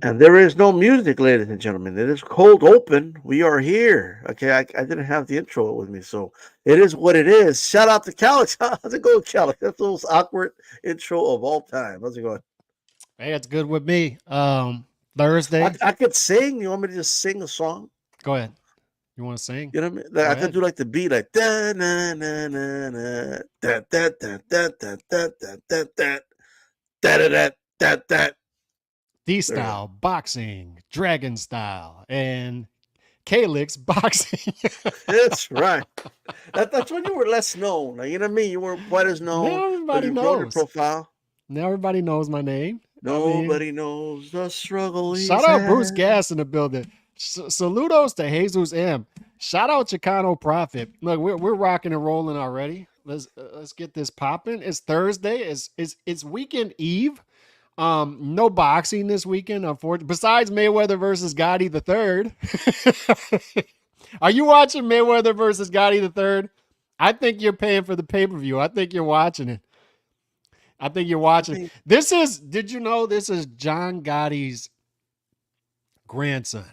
And there is no music, ladies and gentlemen. It is cold open. We are here. Okay, I didn't have the intro with me, so it is what it is. Shout out to Calix. How's it going, Calix? That's the most awkward intro of all time. How's it going? Hey, it's good with me. I, Thursday. I could sing. You want me to just sing a song? Go ahead. You want to sing? You know what I mean? Like Go I could ahead. do like the beat, like da na na na na da da da da da da da da da da da da da da. D There you go. style boxing, dragon style, and Calix boxing. That's right. That's when you were less known. Like, you know what I mean? You weren't quite as known, Now but everybody you've grown your knows. profile. Now everybody knows my name. I mean, Nobody knows the struggle shout he's out Bruce had. Gas in the building. Saludos to Jesus M. Shout out Chicano Prophet. Look, we're rocking and rolling already. Let's get this popping. It's Thursday. It's weekend eve. No boxing this weekend, unfortunately. Besides Mayweather versus Gotti III. Are you watching Mayweather versus Gotti III? I think you're paying for the pay-per-view. I think you're watching it. I think you're I watching it. think, Did you know this is John Gotti's grandson?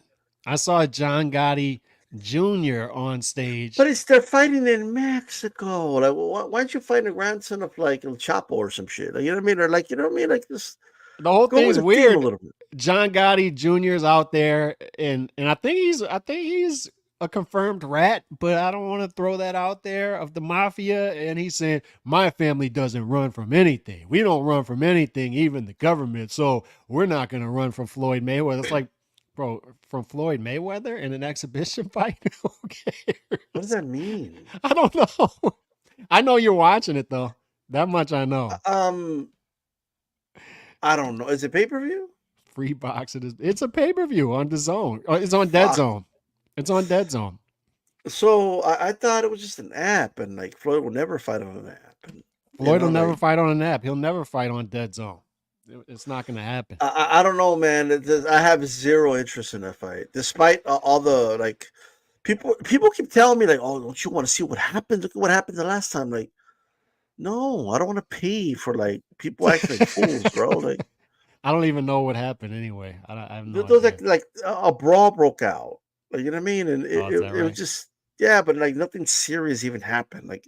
I saw John Gotti Jr. on but stage. they're fighting in Mexico. Like, why don't you fight a grandson of like El Chapo or some shit? Like, you know what I mean? Or like, you know what I mean? Like, just The whole go with thing's the theme a weird. little bit. John Gotti Jr. is out there, and I think he's a confirmed rat, but I don't want to throw that out there of the mafia. And he's saying my family doesn't run from anything. We don't run from anything, even the government. So we're not going to run from Floyd Mayweather. It's like, bro, from Floyd Mayweather in an exhibition fight. Who What does cares? that mean? I don't know. I know you're watching it though. That much I Uh, know. Um, I don't know. Is it pay per view? Free box. It's a pay per view on the zone. It's on Dead Fuck. Zone. It's on Dead Zone. So I thought it was just an app, and like Floyd will never fight on an app, and Floyd will never like fight on an app. He'll never fight on Dead Zone. It's not going to happen. I don't know, man. I have zero interest in that fight, despite all the like people keep telling me like, oh, don't you want to see what happened? Look at what happened the last time. Like, no, I don't want to pay for like people acting like fools, bro. Like, I don't even know what happened anyway. I have no there was idea. like a brawl broke out. Like, you know what I mean? And Oh, is that it was right? just yeah, but like nothing serious even happened. Like,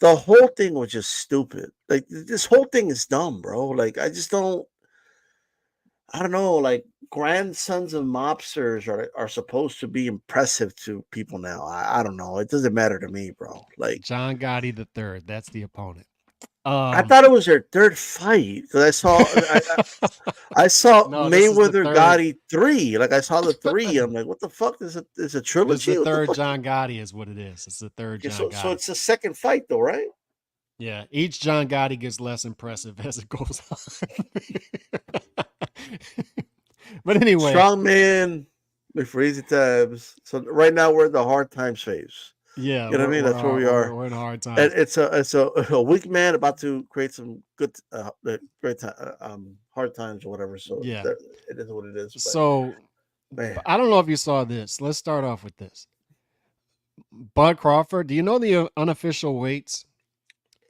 the whole thing was just stupid. Like, this whole thing is dumb, bro. Like, I don't know, like grandsons of mobsters are supposed to be impressive to people now. I don't know. It doesn't matter to me, bro. Like, John Gotti the third. That's the opponent. I Um, thought it was their third fight because I saw no, this is the Mayweather third. Gotti 3. Like, I saw the 3. I'm like, what the fuck? Is a This is the trilogy? What the third fuck? John Gotti, is what it is. It's the third Okay, John so Gotti. it's the second fight though, right? Yeah, each John Gotti gets less impressive as it goes on. But anyway, Strong man with easy times. So right now we're in the hard times phase. yeah, You know what I mean? That's where we are. we're in hard And times. it's a weak man about to create some good great time, hard times or whatever. So Yeah. it is what it is. But So man, I don't know if you saw this. Let's start off with this. Bud Crawford. Do you know the unofficial weights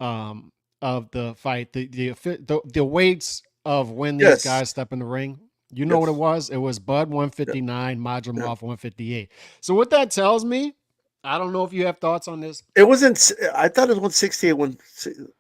um, of the fight? The weights of when these yes, guys step in the ring. You know what it yes, was? It was Bud yeah, 159, yeah. Madrimov 158. So what that tells me, I don't know if you have thoughts on this. It wasn't. I thought it was 168.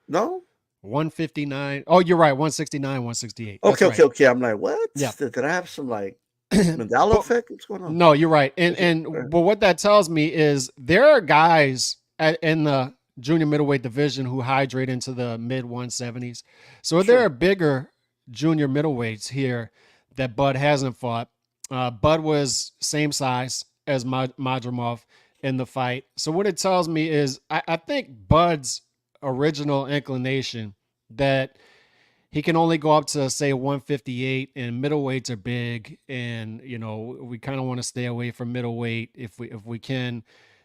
No. 159. Oh, you're right. 169, 168. That's Okay, okay, right. okay. I'm like, what? Yeah. Did I have some like Mandela But effect? What's going on? no, you're right. Is it, But what that tells me is there are guys in the junior middleweight division who hydrate into the mid 170s. So there sure. are bigger junior middleweights here that Bud hasn't fought. Bud was same size as Madrimov in the fight. So what it tells me is I think Bud's original inclination that he can only go up to say 158, and middleweights are big, and we kind of want to stay away from middleweight if we can.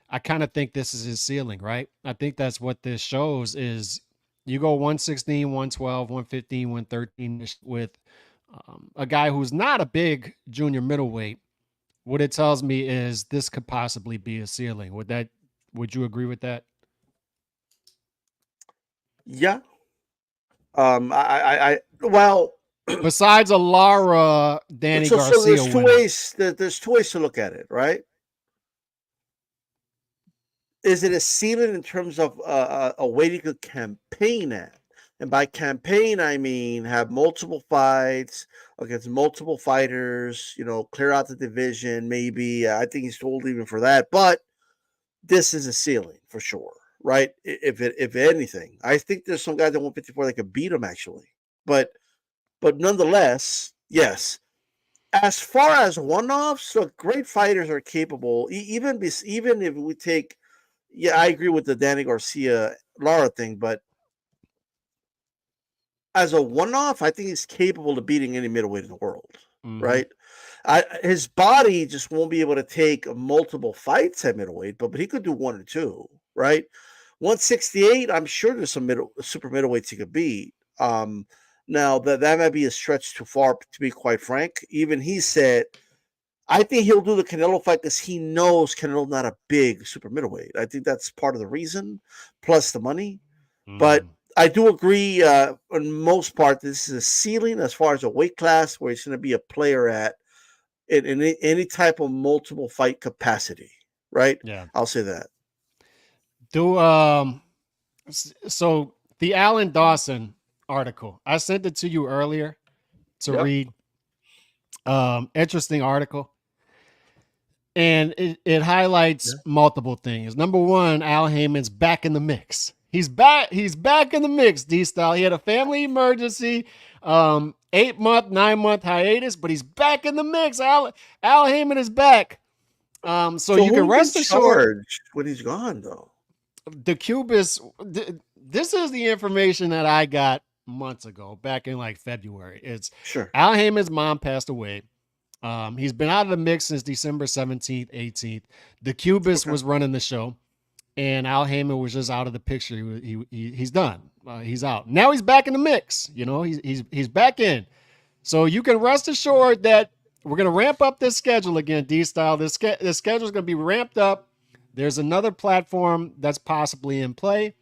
I kind of think this is his ceiling, right? I think that's what this shows is you go 116, 112, 115, 113 with a guy who's not a big junior middleweight. What it tells me is this could possibly be a ceiling. Would you agree with that? Yeah. Well, Besides a Lara Danny So Garcia there's two winner. ways. There's two ways to look at it, right? Is it a ceiling in terms of a way you could campaign at? And by campaign, I mean have multiple fights against multiple fighters. Clear out the division. Maybe I think he's told even for that, but this is a ceiling for sure, right? If anything, I think there's some guys at 154 that could beat him actually, but nonetheless, yes. As far as one-offs, look, great fighters are capable. Even if we take, yeah, I agree with the Danny Garcia Lara thing, but as a one-off, I think he's capable of beating any middleweight in the world, Mm-hmm. right? His body just won't be able to take multiple fights at middleweight, but he could do one or two, right? 168, I'm sure there's some super middleweights he could beat. Now that might be a stretch too far to be quite frank. Even he said, I think he'll do the Canelo fight because he knows Canelo's not a big super middleweight. I think that's part of the reason, plus the money. But Mm-hmm. I do agree, on most part, this is a ceiling as far as a weight class where he's going to be a player at in any type of multiple fight capacity, right? Yeah. I'll say that. Do so the Alan Dawson article. I sent it to you earlier to Yep. read. Interesting article. And it highlights Yeah. multiple things. Number one, Al Heyman's back in the mix. He's back. He's back in the mix. D style. He had a family emergency, 8-month, 9-month hiatus, but he's back in the mix. Al Heyman is back. So So you can who's in rest assured. charge when he's gone, though? The Cubis. This is the information that I got months ago, back in like February. It's Sure. Al Heyman's mom passed away. He's been out of the mix since December 17th, 18th. The Cubist Okay. was running the show, and Al Heyman was just out of the picture. He's done. He's out. Now he's back in the mix. He's back in. So you can rest assured that we're going to ramp up this schedule again, D-Style. This schedule is going to be ramped up. There's another platform that's possibly in play,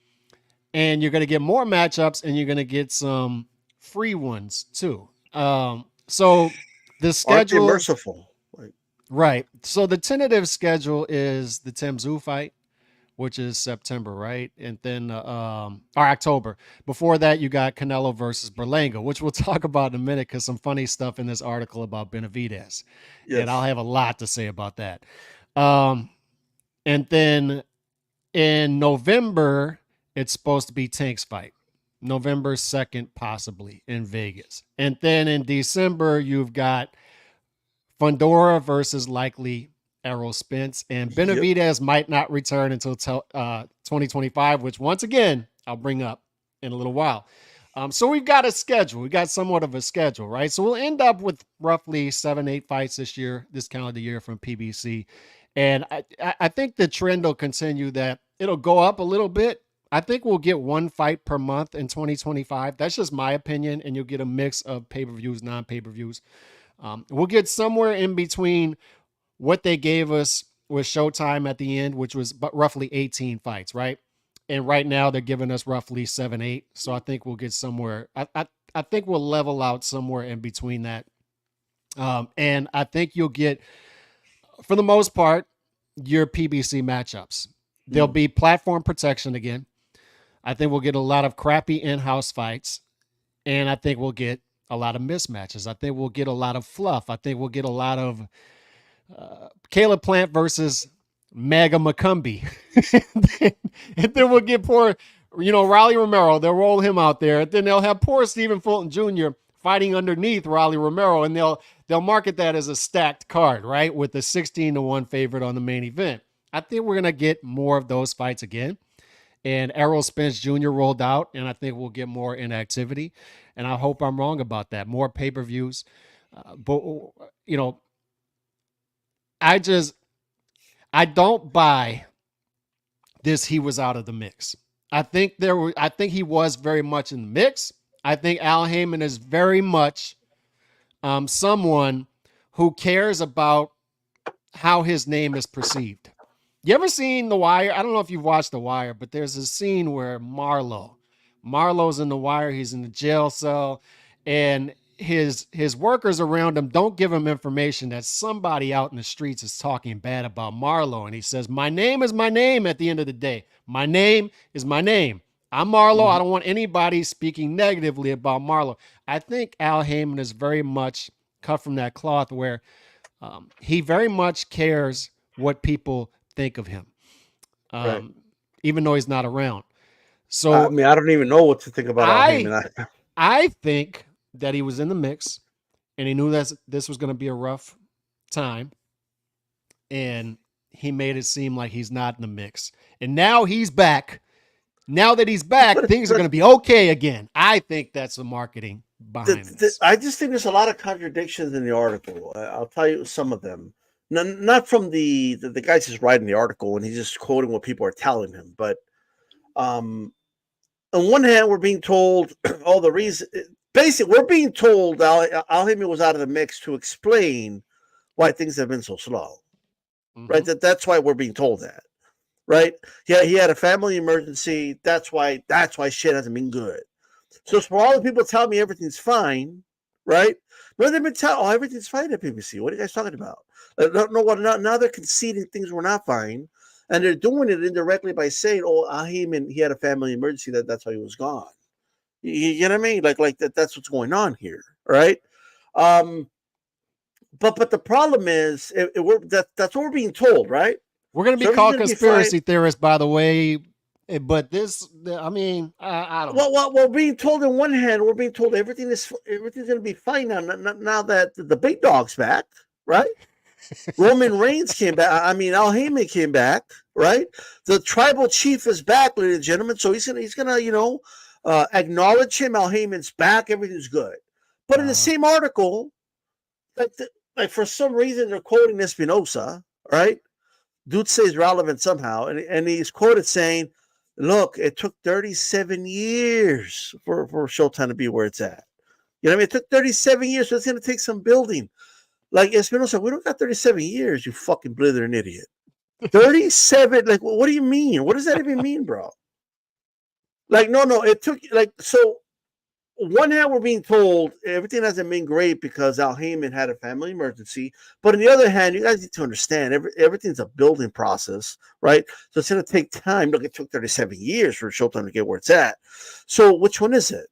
and you're going to get more matchups, and you're going to get some free ones too. So the Aren't they schedule, merciful? Like, right? So the tentative schedule is the Tim Tszyu fight, which is September, right? And then or October. Before that, you got Canelo versus Berlanga, which we'll talk about in a minute because some funny stuff in this article about Benavidez, and I'll yes. have a lot to say about that. Um, and then in November, it's supposed to be Tank's fight. November 2nd, possibly in Vegas. And then in December, you've got Fundora versus likely Errol Spence. And Yep. Benavidez might not return until 2025, which once again, I'll bring up in a little while. So we've got a schedule. We got somewhat of a schedule, right? So we'll end up with roughly 7-8 fights this calendar year from PBC. And I think the trend will continue that it'll go up a little bit. I think we'll get one fight per month in 2025. That's just my opinion. And you'll get a mix of pay-per-views, non-pay-per-views. We'll get somewhere in between what they gave us with Showtime at the end, which was roughly 18 fights, right? And right now they're giving us roughly 7-8. So I think we'll get somewhere. I think we'll level out somewhere in between that. And I think you'll get, for the most part, your PBC matchups. There'll be platform protection again. I think we'll get a lot of crappy in-house fights. And I think we'll get a lot of mismatches. I think we'll get a lot of fluff. I think we'll get a lot of Caleb Plant versus Mega McCumbee. And then we'll get poor, Raleigh Romero. They'll roll him out there. And then they'll have poor Stephen Fulton Jr. fighting underneath Raleigh Romero. And they'll market that as a stacked card, right? With the 16-1 favorite on the main event. I think we're going to get more of those fights again. And Errol Spence Jr. rolled out, and I think we'll get more inactivity. And I hope I'm wrong about that. More pay-per-views. But, I don't buy this. He was out of the mix. I think he was very much in the mix. I think Al Heyman is very much someone who cares about how his name is perceived. You ever seen The Wire? I don't know if you've watched The Wire, but there's a scene where Marlo's in The Wire. He's in the jail cell, and his workers around him don't give him information that somebody out in the streets is talking bad about Marlo, and he says, "My name is my name." At the end of the day, my name is my name. I'm Marlo. I don't want anybody speaking negatively about Marlo. I think Al Haymon is very much cut from that cloth where he very much cares what people think of him, Right. even though he's not around. I So mean, I don't even know what to think about Al I Heyman. I think that he was in the mix and he knew that this was going to be a rough time, and he made it seem like he's not in the mix. And now he's back. Now that he's back, things are going to be okay again. I think that's the marketing behind this. I just think there's a lot of contradictions in the article. I'll tell you some of them. Not from the guy's just writing the article and he's just quoting what people are telling him, but on one hand, we're being told all the reason. Basically, we're being told Al Heyman was out of the mix to explain why things have been so slow. Right? That's why we're being told that. Right? Yeah, he had a family emergency. That's why shit hasn't been good. So for all the people telling me everything's fine, right? No, they've been telling, everything's fine at PBC. What are you guys talking about? No, what? Now they're conceding things were not fine, and they're doing it indirectly by saying, "Oh, Ahim, he had a family emergency. That's why he was gone." You know what I mean? Like that. That's what's going on here, right? But the problem is, that's what we're being told, right? We're going to be called conspiracy theorists, by the way. But this, I mean, I don't know. Well, being told on one hand, we're being told everything's going to be fine now that the big dog's back, right? Roman Reigns came back. I mean, Al Heyman came back, right? The tribal chief is back, ladies and gentlemen. So he's gonna acknowledge him. Al Heyman's back. Everything's good. But in the same article, like for some reason they're quoting Espinosa, right? Dude says relevant somehow, and he's quoted saying, "Look, it took 37 years for Showtime to be where it's at. You know what I mean? It took 37 years, so it's going to take some building." Like Espinosa, we don't got 37 years, you fucking blithering idiot. 37, like, what do you mean? What does that even mean, bro? Like, no, it took, like, so one hand we're being told everything hasn't been great because Al Heyman had a family emergency, but on the other hand, you guys need to understand everything's a building process, right? So it's going to take time. Look, it took 37 years for Showtime to get where it's at. So which one is it?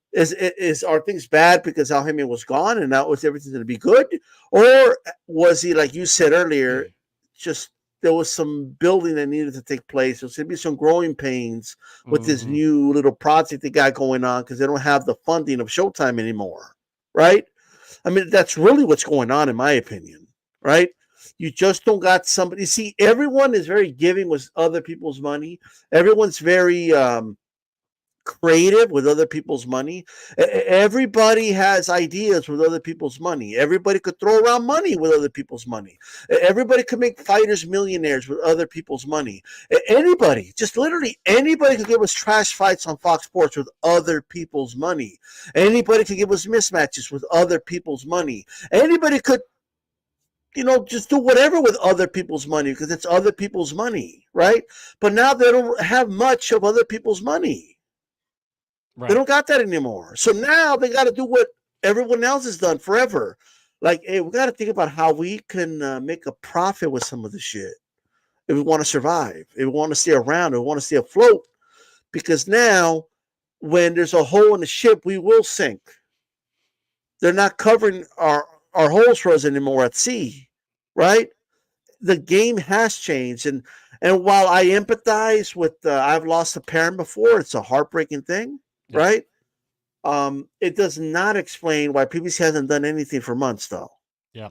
Are things bad because Al Heyman was gone and now everything's going to be good, or was he, like you said earlier, just there was some building that needed to take place? There's going to be some growing pains with this new little project they got going on because they don't have the funding of Showtime anymore, right? I mean, that's really what's going on, in my opinion, right? You just don't got somebody. See, everyone is very giving with other people's money. Everyone's very creative with other people's money. Everybody has ideas with other people's money. Everybody could throw around money with other people's money. Everybody could make fighters millionaires with other people's money. Anybody, just literally anybody could give us trash fights on Fox Sports with other people's money. Anybody could give us mismatches with other people's money. Anybody could just do whatever with other people's money because it's other people's money, right? But now they don't have much of other people's money. Right. They don't got that anymore. So now they got to do what everyone else has done forever. Like, hey, we got to think about how we can make a profit with some of this shit if we want to survive, if we want to stay around, if we want to stay afloat. Because now, when there's a hole in the ship, we will sink. They're not covering our holes for us anymore at sea, right? The game has changed. And while I empathize with I've lost a parent before, it's a heartbreaking thing. Right? It does not explain why PBC hasn't done anything for months, though. Yeah.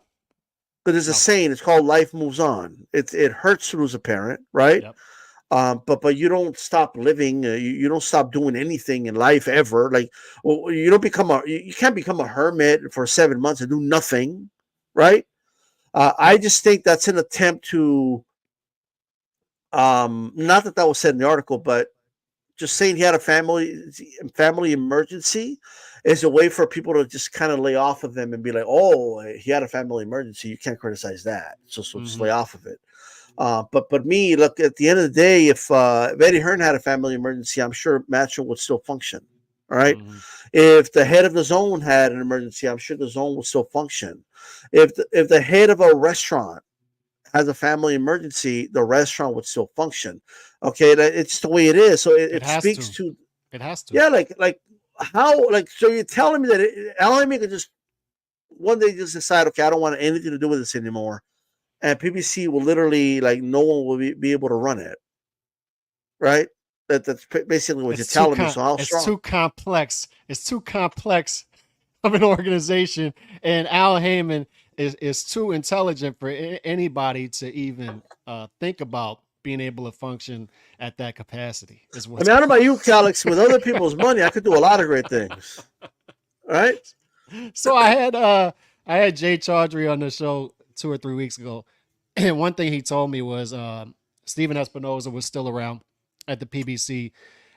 But there's a saying, it's called life moves on. It hurts to lose a parent, right? Yep. But you don't stop living. You don't stop doing anything in life ever. Like, you don't you can't become a hermit for 7 months and do nothing, right? I just think that's an attempt to, not that was said in the article, but just saying he had a family emergency is a way for people to just kind of lay off of them and be like, "Oh, he had a family emergency. You can't criticize that." So just lay off of it. But me, look, at the end of the day, if Eddie Hearn had a family emergency, I'm sure Matchroom would still function, All right. If the head of the zone had an emergency, I'm sure the zone will still function. If the head of a restaurant has a family emergency, the restaurant would still function. Okay, it's the way it is. So It it has speaks to. to, It has to. yeah, like how, like, so you're telling me that Al could just one day just decide, okay, I don't want anything to do with this anymore, and PBC will literally, like, no one will be able to run it, right? That's basically what you're telling me. So how It's strong? too complex. It's too complex of an organization, and Al Heyman is too intelligent for anybody to even think about being able to function at that capacity. Is I what's mean, I don't know going. about you, Calix. With other people's money, I could do a lot of great things. Right? So I had Jay Chaudhry on the show 2 or 3 weeks ago, and one thing he told me was Steven Espinoza was still around at the PBC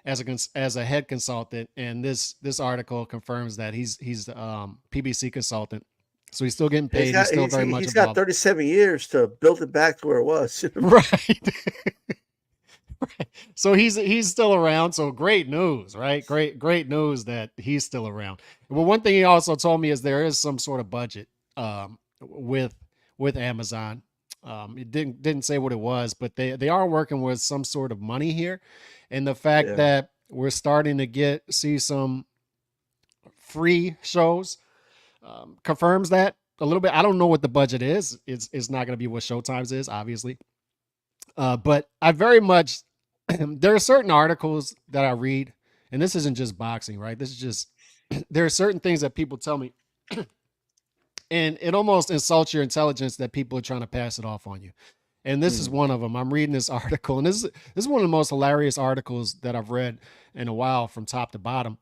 as a head consultant, and this article confirms that he's PBC consultant, so he's still getting He's paid. He's got still very much he's got involved. 37 years to build it back to where it was. Right. Right. So he's still around. So great news, right? Great news that he's still around. Well, one thing he also told me is there is some sort of budget with Amazon. It didn't say what it was, but they are working with some sort of money here, and the fact Yeah. that we're starting to see some free shows confirms that a little bit. I don't know what the budget is. It's not going to be what Showtime's is, obviously. But I very much there are certain articles that I read, and this isn't just boxing, right? This is just there are certain things that people tell me, and it almost insults your intelligence that people are trying to pass it off on you. And this is one of them. I'm reading this article, and this is one of the most hilarious articles that I've read in a while, from top to bottom.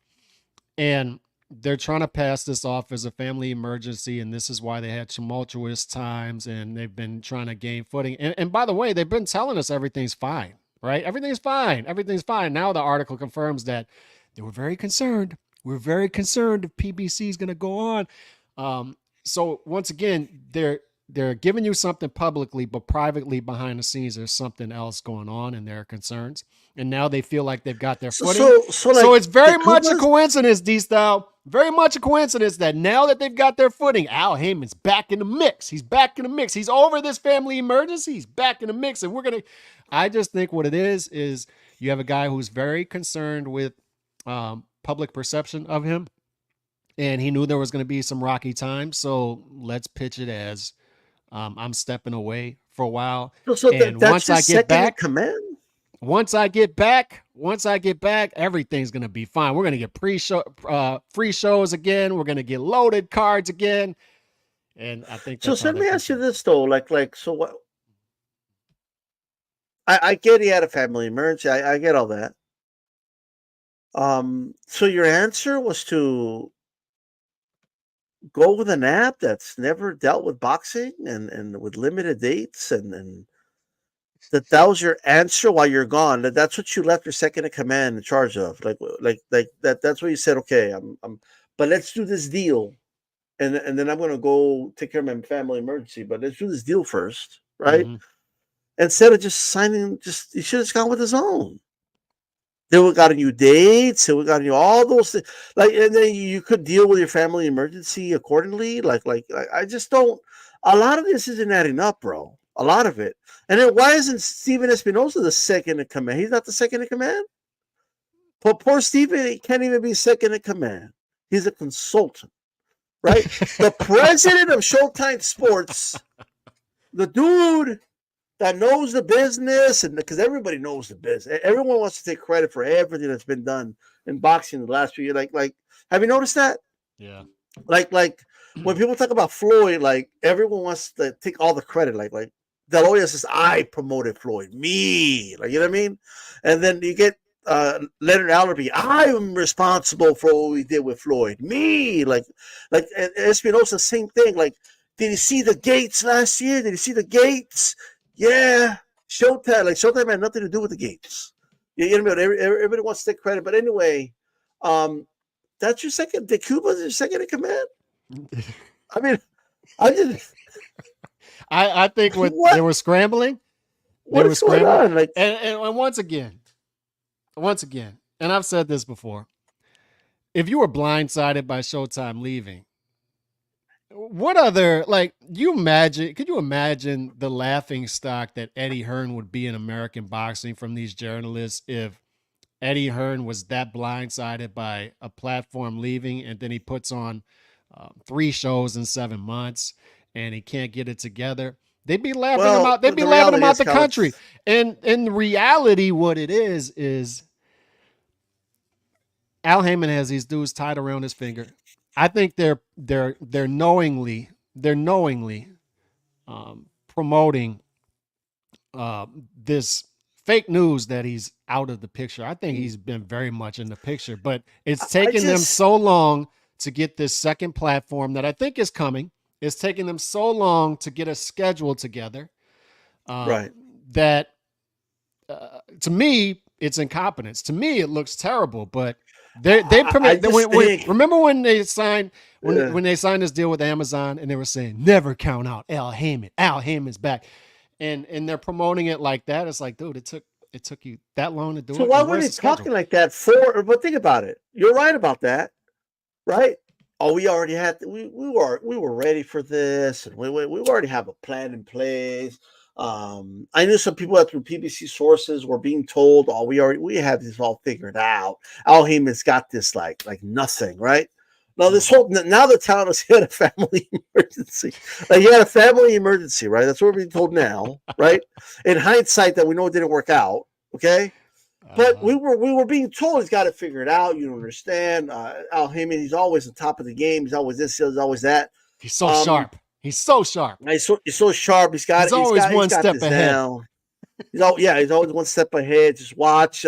And they're trying to pass this off as a family emergency, and this is why they had tumultuous times, and they've been trying to gain footing. And by the way, they've been telling us everything's fine, right? Everything's fine. Everything's fine. Now the article confirms that they were very concerned. We're very concerned if PBC is going to go on. So once again, they're giving you something publicly, but privately behind the scenes, there's something else going on, and there are concerns. And now they feel like they've got their footing. So it's very much a coincidence, D-Style. Very much a coincidence that now that they've got their footing, Al Heyman's back in the mix. He's back in the mix. He's over this family emergency. He's back in the mix. And I just think what it is you have a guy who's very concerned with public perception of him. And he knew there was going to be some rocky times. So let's pitch it as I'm stepping away for a while. And once I get back, once I get back, everything's gonna be fine. We're gonna get free shows again. We're gonna get loaded cards again. And I think so. Let me ask you this though, so what? I get he had a family emergency. I get all that. So your answer was to go with an app that's never dealt with boxing and with limited dates and that was your answer while you're gone. That's what you left your second in command in charge of. Like that's what you said. Okay, but let's do this deal, and then I'm gonna go take care of my family emergency. But let's do this deal first, right? Instead of just signing, you should have just gone with his own. They would have gotten you dates. They would have gotten you all those things. And then you could deal with your family emergency accordingly. I just don't. A lot of this isn't adding up, bro. A lot of it. And then why isn't Steven Espinoza the second in command? He's not the second in command. Poor Steven, he can't even be second in command. He's a consultant, right? The president of Showtime Sports, the dude that knows the business, and because everybody knows the business, everyone wants to take credit for everything that's been done in boxing in the last few years. Like, have you noticed that? Yeah. Like when people talk about Floyd, like everyone wants to take all the credit. Like De La Hoya says, "I promoted Floyd, me." Like, you know what I mean? And then you get Leonard Allerby, "I'm responsible for what we did with Floyd, me." Like and Espinosa, same thing. Like, did you see the gates last year? Did you see the gates? Yeah, Showtime had nothing to do with the gates. You know what I mean? Everybody wants to take credit, but anyway, that's your second. De Cuba's your second in command. I mean, I think they were scrambling. What is going on? And once again, and I've said this before, if you were blindsided by Showtime leaving, what other, like, could you imagine the laughing stock that Eddie Hearn would be in American boxing from these journalists if Eddie Hearn was that blindsided by a platform leaving, and then he puts on 3 shows in 7 months and he can't get it together? They'd be laughing him Well, out. They'd be the laughing him reality out is, the country. Alex. And in reality, what it is Al Heyman has these dudes tied around his finger. I think they're knowingly promoting this fake news that he's out of the picture. I think he's been very much in the picture, but it's I taken them just so long to get this second platform that I think is coming. It's taking them so long to get a schedule together right. that to me it's incompetence. To me, it looks terrible, but they I permit. just think, Remember when they signed uh, when they signed this deal with Amazon and they were saying never count out Al Heyman. Al Heyman's back, and they're promoting it like that. It's like, dude, it took you that long to do so it. why And were where's they the schedule? talking like that for? But think about it. You're right about that, right? Oh, we already had we were ready for this, and we already have a plan in place. I knew some people that through PBC sources were being told, "Oh, we have this all figured out." Al Heyman's got this like nothing, right? Now this Mhm. whole now the town has had a family emergency. Like he had a family emergency, right? That's what we're being told now, right? In hindsight, that we know it didn't work out. Okay, but Uh-huh. we were being told he's got to figure it out. You don't understand. Al Heyman, he's always on top of the game. He's always this. He's always that. He's so Um, sharp. He's so sharp. he's so sharp. He's always He's one got step this ahead. now. He's always one step ahead. Just watch.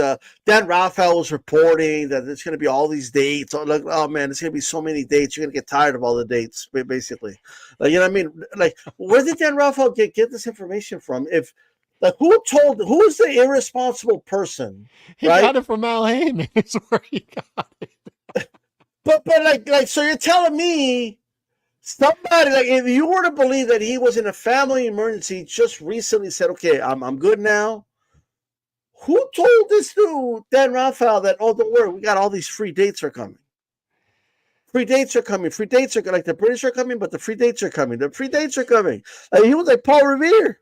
Dan Raphael was reporting that there's going to be all these dates. Oh, like, oh man, there's going to be so many dates. You're going to get tired of all the dates, basically. Like, you know what I mean? Like, where did Dan Raphael get this information from? If like who's the irresponsible person, He right? got it from Al Heyman. It's where he got it. But like so you're telling me somebody, like, if you were to believe that he was in a family emergency, just recently said, okay, I'm good now. Who told this dude, Dan Raphael, that, oh, don't worry, we got all these free dates are coming. Free dates are coming. Free dates are like the British are coming, but the free dates are coming. The free dates are coming. Like, he was like Paul Revere.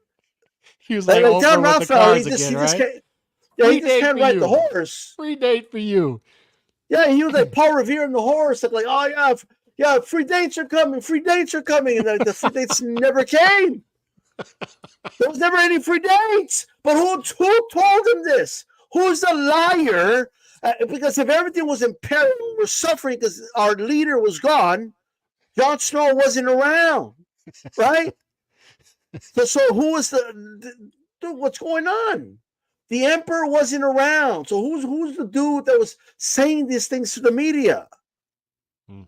He was like Like Dan Oprah with the Raphael, cards again, he just right? can't, yeah, he Free just date can't for ride the you. horse. Free date for you. Yeah, he was like Paul Revere and the horse. Like, oh yeah, free dates are coming. Free dates are coming, and the free dates never came. There was never any free dates. But who told him this? Who's the liar? Because if everything was in peril, we're suffering because our leader was gone. Jon Snow wasn't around, right? So who was dude? What's going on? The emperor wasn't around. So who's the dude that was saying these things to the media? Hmm.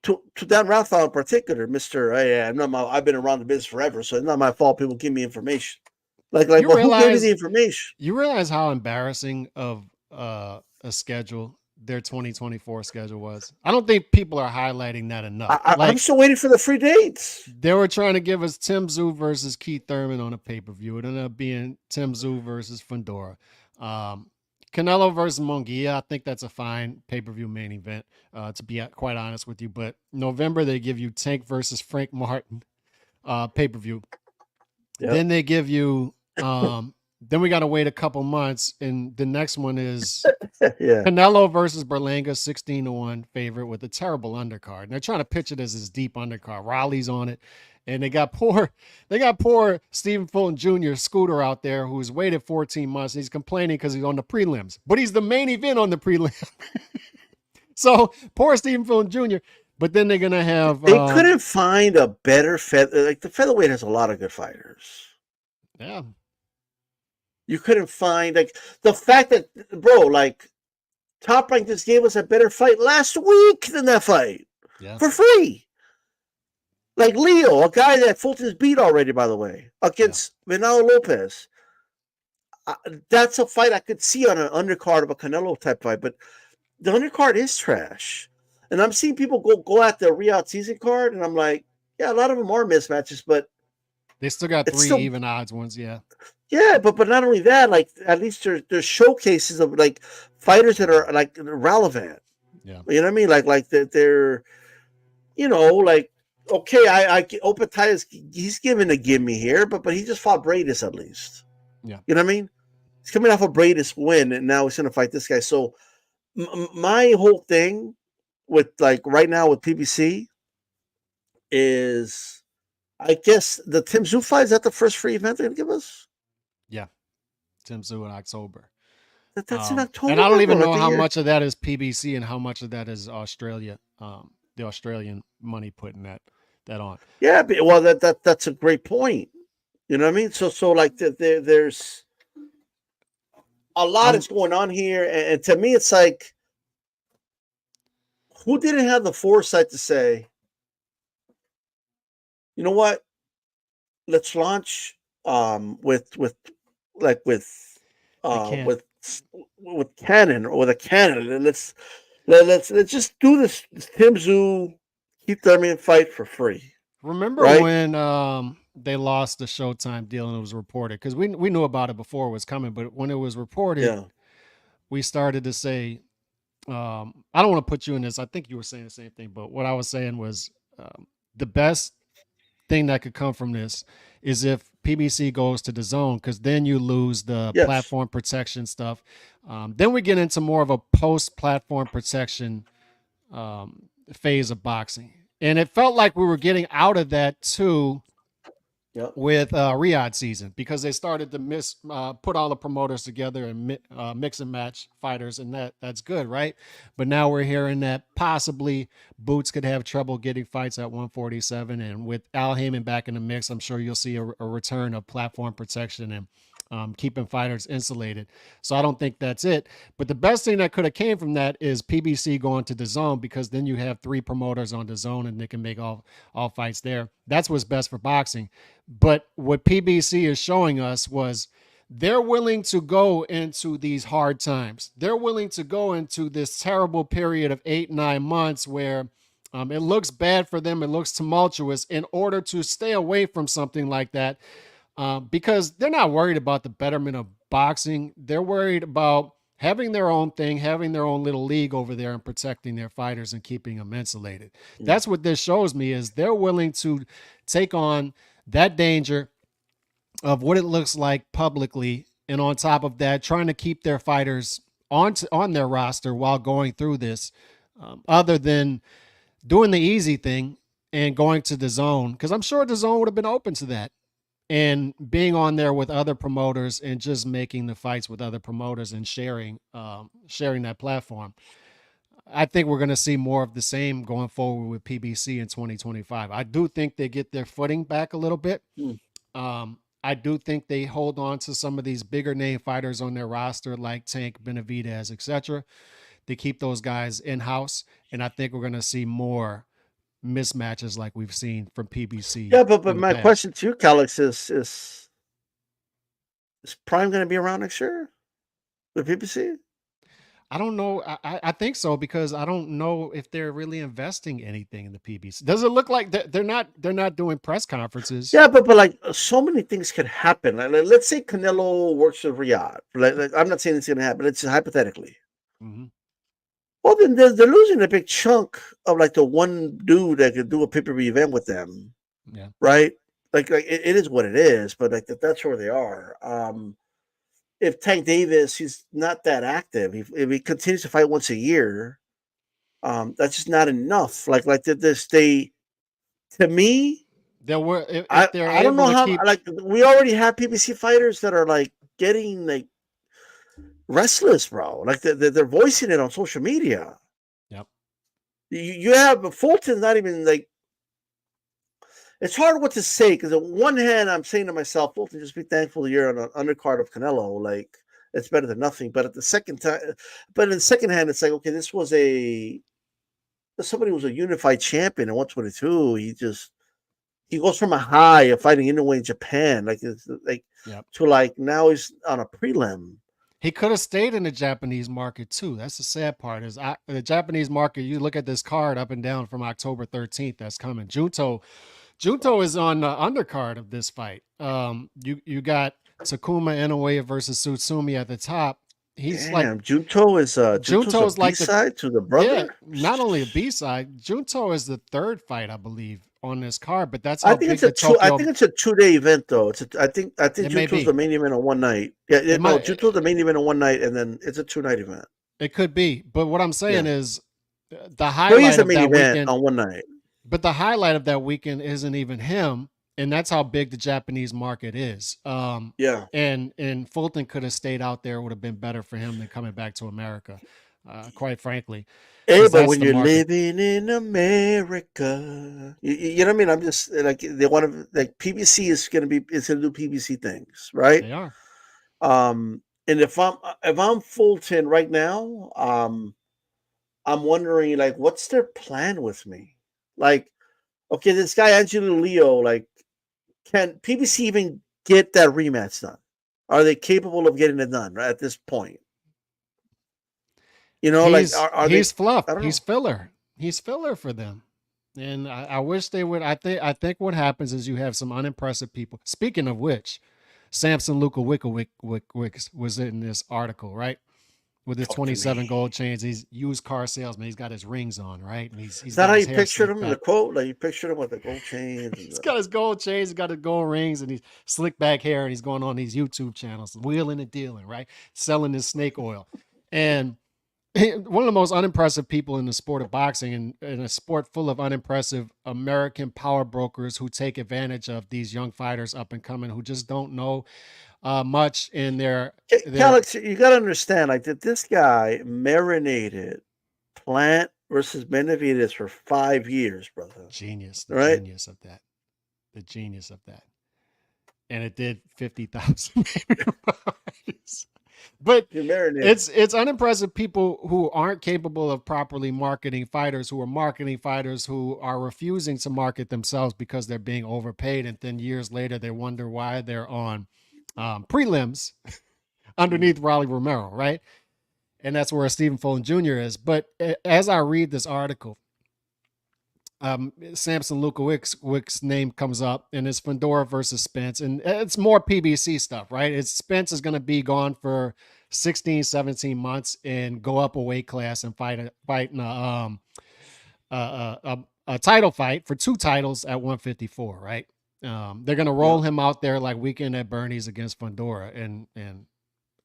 To Dan Raphael in particular, Mister. Hey, I've been around the business forever, so it's not my fault. People give me information. You Well, who gave you realize the information? you realize how embarrassing of a schedule their 2024 schedule was. I don't think people are highlighting that enough. I'm Like, still waiting for the free dates. they were trying to give us Tim Tszyu versus Keith Thurman on a pay-per-view. It ended up being Tim Tszyu versus Fundora. Um, Canelo versus Munguia. I think that's a fine pay-per-view main event, to be quite honest with you. But November, they give you Tank versus Frank Martin pay-per-view. Yep. Then they give you then we got to wait a couple months, and the next one is Yeah. Canelo versus Berlanga, 16-1 favorite with a terrible undercard. And they're trying to pitch it as this deep undercard. Raleigh's on it. And they got poor Stephen Fulton Jr. Scooter out there who's waited 14 months. He's complaining because he's on the prelims, but he's the main event on the prelim. So poor Stephen Fulton Jr. But then they're gonna have They couldn't find a better feather. Like, the featherweight has a lot of good fighters. yeah. You couldn't find, like, the fact that, bro, like, Top Rank just gave us a better fight last week than that fight Yeah. for free. Like Leo, a guy that Fulton's beat already, by the way, against Venal Lopez. That's a fight I could see on an undercard of a Canelo type fight, but the undercard is trash. And I'm seeing people go at the Riyadh season card, and I'm like, yeah, a lot of them are mismatches, but They still got it's 3 still, even odds ones, yeah. yeah, but not only that, like, at least there's showcases of, like, fighters that are, like, relevant. Yeah. You know what I mean? Like they're like okay, I Opetiah he's giving a gimme here, but he just fought Bradis at least. Yeah. You know what I mean? He's coming off a Bradis win, and now he's going to fight this guy. So my whole thing with like right now with PBC is, I guess the Tim Tszyu fight, is that the first free event they're going to give us? Yeah. Tim Tszyu in October. That's in And I don't October, bro. even Like know the how year. much of that is PBC and how much of that is Australia. The Australian money putting that on. Yeah, well, that's a great point. You know what I mean? So like there's a lot I'm that's going on here, and to me, it's like, who didn't have the foresight to say, you know what? Let's launch with like they uh can't. with with Canon or with a Canon, and let's just do this Tim Tszyu Keith Thurman fight for free, Remember right? when they lost the Showtime deal and it was reported? Because we knew about it before it was coming, but when it was reported, Yeah. we started to say, I don't want to put you in this. I think you were saying the same thing, but what I was saying was the best thing that could come from this is if PBC goes to the zone, because then you lose the Yes. platform protection stuff. Then we get into more of a post platform protection phase of boxing. And it felt like we were getting out of that too Yep. with Riyadh season, because they started to put all the promoters together and mix and match fighters, and that's good, right? But now we're hearing that possibly Boots could have trouble getting fights at 147, and with Al Haymon back in the mix, I'm sure you'll see a return of platform protection and keeping fighters insulated. So I don't think that's it. But the best thing that could have came from that is PBC going to the zone, because then you have three promoters on the zone and they can make all fights there. That's what's best for boxing. But what PBC is showing us was they're willing to go into these hard times. They're willing to go into this terrible period of 8-9 months where it looks bad for them. It looks tumultuous in order to stay away from something like that, because they're not worried about the betterment of boxing. They're worried about having their own thing, having their own little league over there and protecting their fighters and keeping them insulated. Mm. That's what this shows me, is they're willing to take on that danger of what it looks like publicly, and on top of that, trying to keep their fighters on their roster while going through this, other than doing the easy thing and going to the zone, because I'm sure the zone would have been open to that, and being on there with other promoters and just making the fights with other promoters and sharing that platform. I think we're going to see more of the same going forward with PBC in 2025. I do think they get their footing back a little bit. Mm. I do think they hold on to some of these bigger name fighters on their roster, like Tank, Benavidez, etc. They keep those guys in house, and I think we're going to see more mismatches like we've seen from PBC Yeah, but in the my past. question to you, Calix, is Prime going to be around next year with PPC? I don't know. I think so, because I don't know if they're really investing anything in the PBC. Does it look like they're not doing press conferences? Yeah, but like so many things could happen. Let's say Canelo works with Riyadh. Like, I'm not saying it's going to happen. It's hypothetically. Mm-hmm. Well, then they're losing a big chunk of like the one dude that could do a pay-per-view event with them, Yeah. right? Like it is what it is, but like that's where they are. If Tank Davis, he's not that active. If he continues to fight once a year, that's just not enough. Like this, they to me, There were I if they're I don't able know to how. keep. Like we already have PBC fighters that are like getting like restless, bro. Like they're voicing it on social media. Yep. You have Fulton's not even like. It's hard what to say, because on one hand, I'm saying to myself, Fulton, just be thankful you're on an undercard of Canelo. Like it's better than nothing. But at the second time, but in the second hand, it's like, okay, this was somebody who was a unified champion in 122. He goes from a high of fighting Inoue in Japan, like it's like Yep. to like now he's on a prelim. He could have stayed in the Japanese market too. That's the sad part. Is the Japanese market? You look at this card up and down from October 13th. That's coming. Junto is on the undercard of this fight. You got Takuma Inoue versus Sutsumi at the top. he's like Damn, Junto Junto's a Junto's like B-side to the yeah, brother. not only a B-side, Junto is the third fight, I believe, on this card, but that's I how think big it's a the two. I Tokyo think it's a 2-day event though. I think it may Junto's the be. main event on one night. Yeah, It no, might Junto's the main event on one night, and then it's a 2-night event. it could be. But what I'm Yeah, saying is the Hoya's highlight the of main that event weekend, on one night. but the highlight of that weekend isn't even him, and that's how big the Japanese market is. Yeah. And Fulton could have stayed out there; would have been better for him than coming back to America, quite frankly, Hey, because but that's when the you're market. living in America, you know what I mean. I'm just like they want to like PBC is gonna do PBC things, right? They are. And if I'm Fulton right now, I'm wondering like what's their plan with me? Like, okay, this guy Angelo Leo, like, can PBC even get that rematch done? Are they capable of getting it done right at this point? Like are they? He's fluff. I don't He's know. filler. He's filler for them. And I wish they would. I think what happens is you have some unimpressive people. Speaking of which, Samson Luka Wickwicks was in this article, right? With his Talk to 27 me. gold chains. He's used car salesman. He's got his rings on, right? And he's Is that got how his you hair pictured slicked him in the back. quote? Like you pictured him with the gold chains and He's the got his gold chains, he's got his gold rings, and he's slick back hair, and he's going on these YouTube channels, wheeling and dealing, right? Selling his snake oil. And one of the most unimpressive people in the sport of boxing, and in a sport full of unimpressive American power brokers who take advantage of these young fighters up and coming who just don't know much in their Alex, you got to understand, like that this guy marinated Plant versus Benavidez for 5 years, brother. genius, the Right? genius of that, the genius of that. And it did 50,000 but You marinated. it's unimpressive people who aren't capable of properly marketing fighters, who are marketing fighters who are refusing to market themselves because they're being overpaid, and then years later they wonder why they're on prelims underneath Raleigh Romero, right? And that's where Stephen Fulton Jr. is. But as I read this article, Samson Lukawicz's name comes up, and it's Fedora versus Spence, and it's more PBC stuff, right? It's Spence is going to be gone for 16, 17 months and go up a weight class and fight in a title fight for 2 titles at 154, right? They're going to roll him out there like weekend at Bernie's against Fedora, and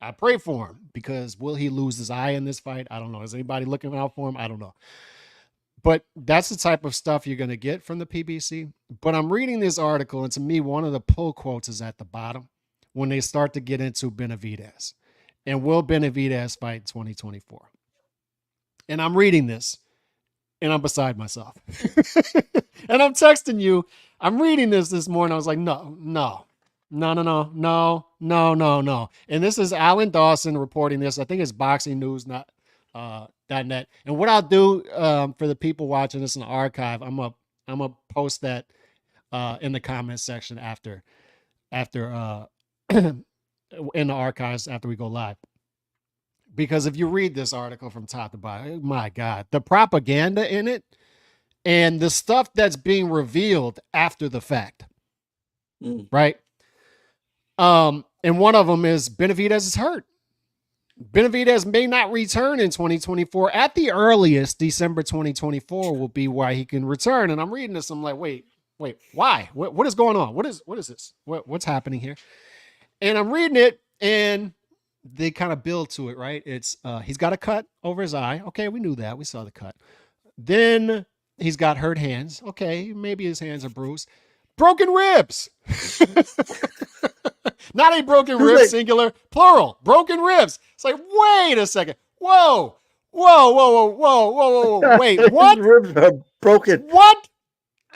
I pray for him, because will he lose his eye in this fight? I don't know. Is anybody looking out for him? I don't know. But that's the type of stuff you're going to get from the PBC. But I'm reading this article, and to me, one of the pull quotes is at the bottom when they start to get into Benavidez. And will Benavidez fight in 2024? And I'm reading this, and I'm beside myself. And I'm texting you. I'm reading this morning. I was like, no. And this is Alan Dawson reporting this. I think it's Boxing News, not .net. And what I'll do for the people watching this in the archive, I'm gonna post that in the comment section after in the archives after we go live. Because if you read this article from top to bottom, my God, the propaganda in it and the stuff that's being revealed after the fact, right? And one of them is Benavidez is hurt. Benavidez may not return in 2024. At the earliest, December 2024 will be why he can return. And I'm reading this. I'm like, wait, why? What is going on? What is this? What's happening here? And I'm reading it, and they kind of build to it, right? It's he's got a cut over his eye. Okay, we knew that. We saw the cut. Then he's got hurt hands. Okay, maybe his hands are bruised. Broken ribs. Not a broken rib, singular, plural. Broken ribs. It's like, wait a second. Whoa. Wait, what? His ribs are broken. What?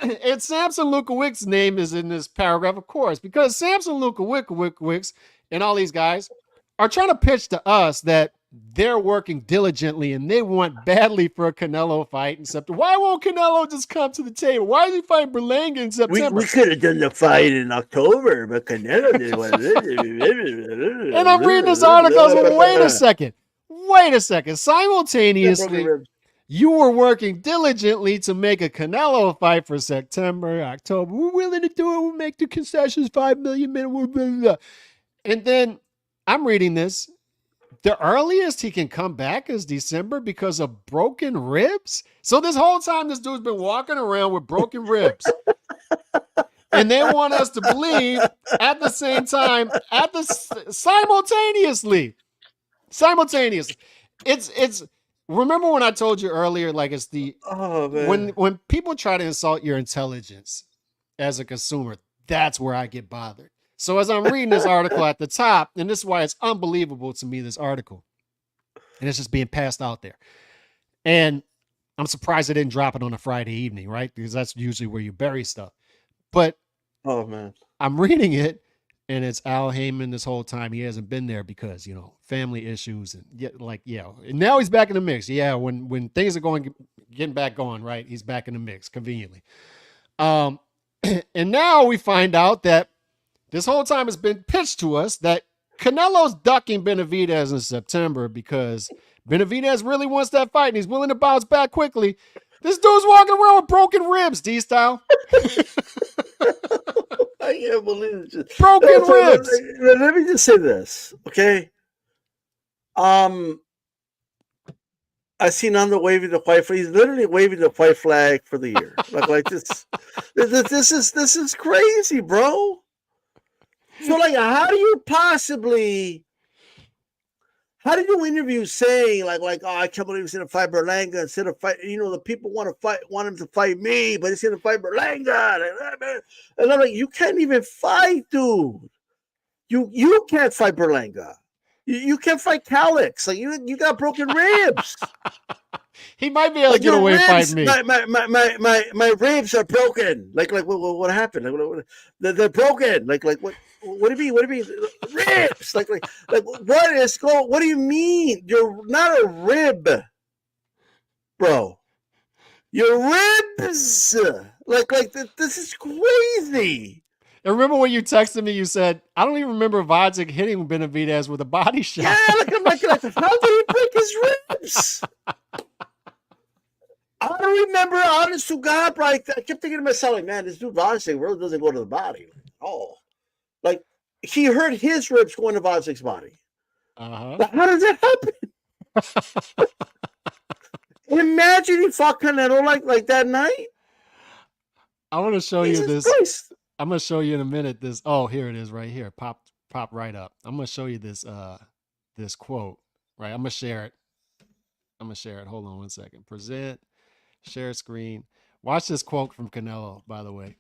And Samson Lukawicz's name is in this paragraph, of course, because Samson Lukawicz and all these guys are trying to pitch to us that they're working diligently and they want badly for a Canelo fight in September. Why won't Canelo just come to the table? Why is he fighting Berlanga in September? We could have done the fight in October, but Canelo didn't want to. And I'm reading this article. So wait a second. Simultaneously, you were working diligently to make a Canelo fight for September, October. We're willing to do it. We'll make the concessions, $5 million minimum. And then I'm reading this. the earliest he can come back is December because of broken ribs. So this whole time, this dude's been walking around with broken ribs. And they want us to believe at the same time, simultaneously. It's remember when I told you earlier, like it's the when people try to insult your intelligence as a consumer, that's where I get bothered. So as I'm reading this article at the top, and this is why it's unbelievable to me, this article, and it's just being passed out there. And I'm surprised they didn't drop it on a Friday evening, right? Because that's usually where you bury stuff. But oh man, I'm reading it, and it's Al Haymon this whole time. He hasn't been there because, you know, family issues and and now he's back in the mix. Yeah, when things are getting back going, right? He's back in the mix conveniently. And now we find out that this whole time it's been pitched to us that Canelo's ducking Benavidez in September because Benavidez really wants that fight and he's willing to bounce back quickly. This dude's walking around with broken ribs, D-style. I can't believe it. Broken ribs. Let me just say this, okay? I see Nando waving the white flag. He's literally waving the white flag for the year. like this. This is crazy, bro. So like, how do you interview saying like, oh, I can't believe he's gonna fight Berlanga instead of fight, you know, the people want him to fight me, but he's gonna fight Berlanga. And I'm like, you can't even fight, dude. You can't fight Berlanga. You can't fight Calix. Like you got broken ribs. He might be able to get away and fight me. My ribs are broken. Like what happened? Like they're broken. Like what? What do you mean? Ribs? Like what is going? What do you mean? You're not a rib, bro. Your ribs. Like this is crazy. And remember when you texted me? You said, "I don't even remember Vodzik hitting Benavidez with a body shot." Yeah, I'm like, how did he break his ribs? I don't remember. Honest to God, bro. I kept thinking to myself, like, man, this dude Vodzik really doesn't go to the body. Oh. Like, he hurt his ribs going to Vodzik's body. Like, how does that happen? Imagine he fought Canelo like that night. I want to show you this. Christ. I'm going to show you in a minute this. Oh, here it is right here. Pop right up. I'm going to show you this this quote. Right. I'm going to share it. Hold on one second. Present, share screen. Watch this quote from Canelo, by the way.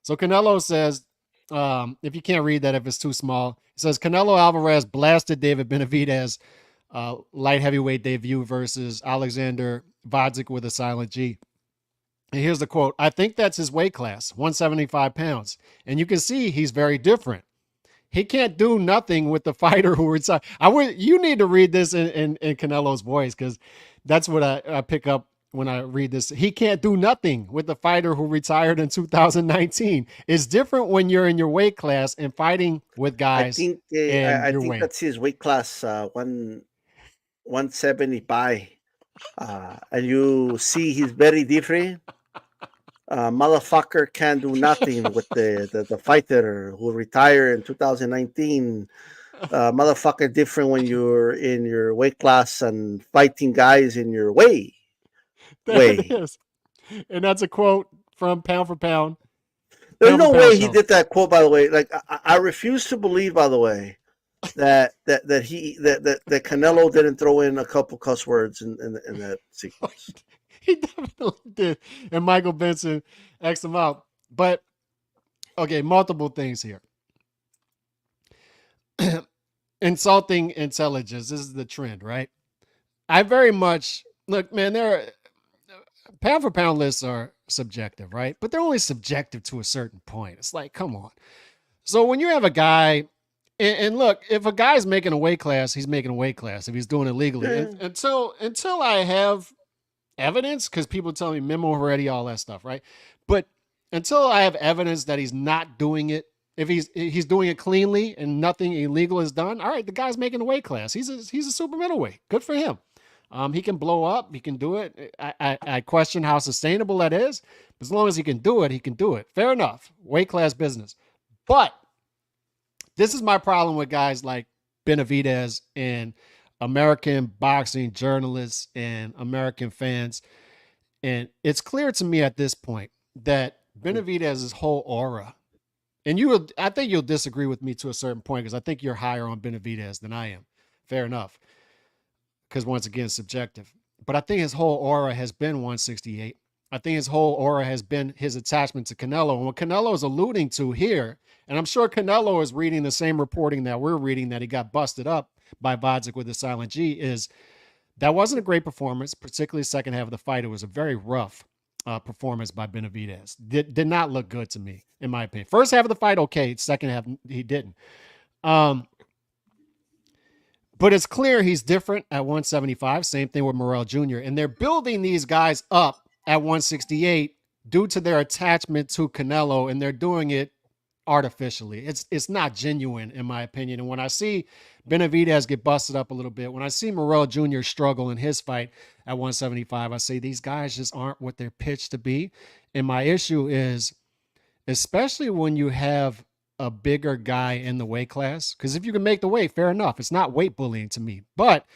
So Canelo says, if you can't read that, if it's too small, it says Canelo Alvarez blasted David Benavidez light heavyweight debut versus Alexander Vodzik with a silent G. And here's the quote. I think that's his weight class, 175 pounds. And you can see he's very different. He can't do nothing with the fighter who retired. You need to read this in Canelo's voice, because that's what I pick up when I read this. He can't do nothing with the fighter who retired in 2019. It's different when you're in your weight class and fighting with guys. I think that's his weight class, 175. And you see he's very different. Motherfucker can't do nothing with the fighter who retired in 2019. Motherfucker different when you're in your weight class and fighting guys in your way. It is. And that's a quote from Pound for Pound. There's no way he did that quote, by the way. Like I refuse to believe, by the way, that Canelo didn't throw in a couple cuss words in that sequence. He definitely did. And Michael Benson asked him out. But okay, multiple things here. Insulting intelligence. This is the trend, right? I very much look, man, pound for pound lists are subjective, right? But they're only subjective to a certain point. It's like, come on. So when you have a guy, and look, if a guy's making a weight class, he's making a weight class if he's doing it legally. Yeah. Until I have evidence, because people tell me memo already, all that stuff, right? But until I have evidence that he's not doing it, if he's doing it cleanly and nothing illegal is done, all right, the guy's making a weight class. He's a super middleweight. Good for him. He can blow up. He can do it. I question how sustainable that is. As long as he can do it, he can do it. Fair enough. Weight class business. But this is my problem with guys like Benavidez and American boxing journalists and American fans. And it's clear to me at this point that Benavidez's whole aura, and I think you'll disagree with me to a certain point because I think you're higher on Benavidez than I am. Fair enough. Because once again, subjective. But I think his whole aura has been 168. I think his whole aura has been his attachment to Canelo. And what Canelo is alluding to here, and I'm sure Canelo is reading the same reporting that we're reading that he got busted up by Vodzik with the silent G, is that wasn't a great performance, particularly second half of the fight. It was a very rough performance by Benavidez. Did not look good to me, in my opinion. First half of the fight, okay. Second half, he didn't. But it's clear he's different at 175. Same thing with Morrell Jr. And they're building these guys up at 168 due to their attachment to Canelo, and they're doing it artificially. It's not genuine, in my opinion. And when I see Benavidez get busted up a little bit, when I see Morrell Jr. struggle in his fight at 175, I say these guys just aren't what they're pitched to be. And my issue is, especially when you have a bigger guy in the weight class, because if you can make the weight, fair enough. It's not weight bullying to me, but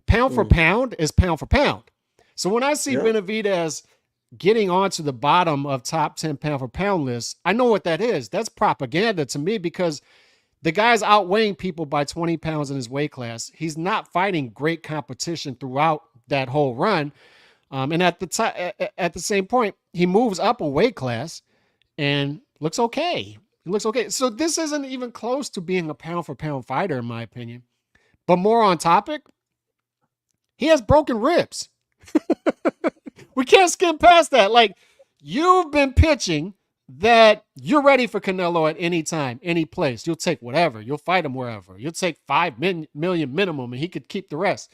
pound for pound is pound for pound. So when I see Benavidez getting onto the bottom of top 10 pound for pound lists, I know what that is. That's propaganda to me because the guy's outweighing people by 20 pounds in his weight class. He's not fighting great competition throughout that whole run. And at the same point, he moves up a weight class and looks okay. It looks okay. So this isn't even close to being a pound for pound fighter, in my opinion. But more on topic, he has broken ribs. We can't skip past that. Like, you've been pitching that you're ready for Canelo at any time, any place. You'll take whatever. You'll fight him wherever. You'll take $5 million minimum and he could keep the rest.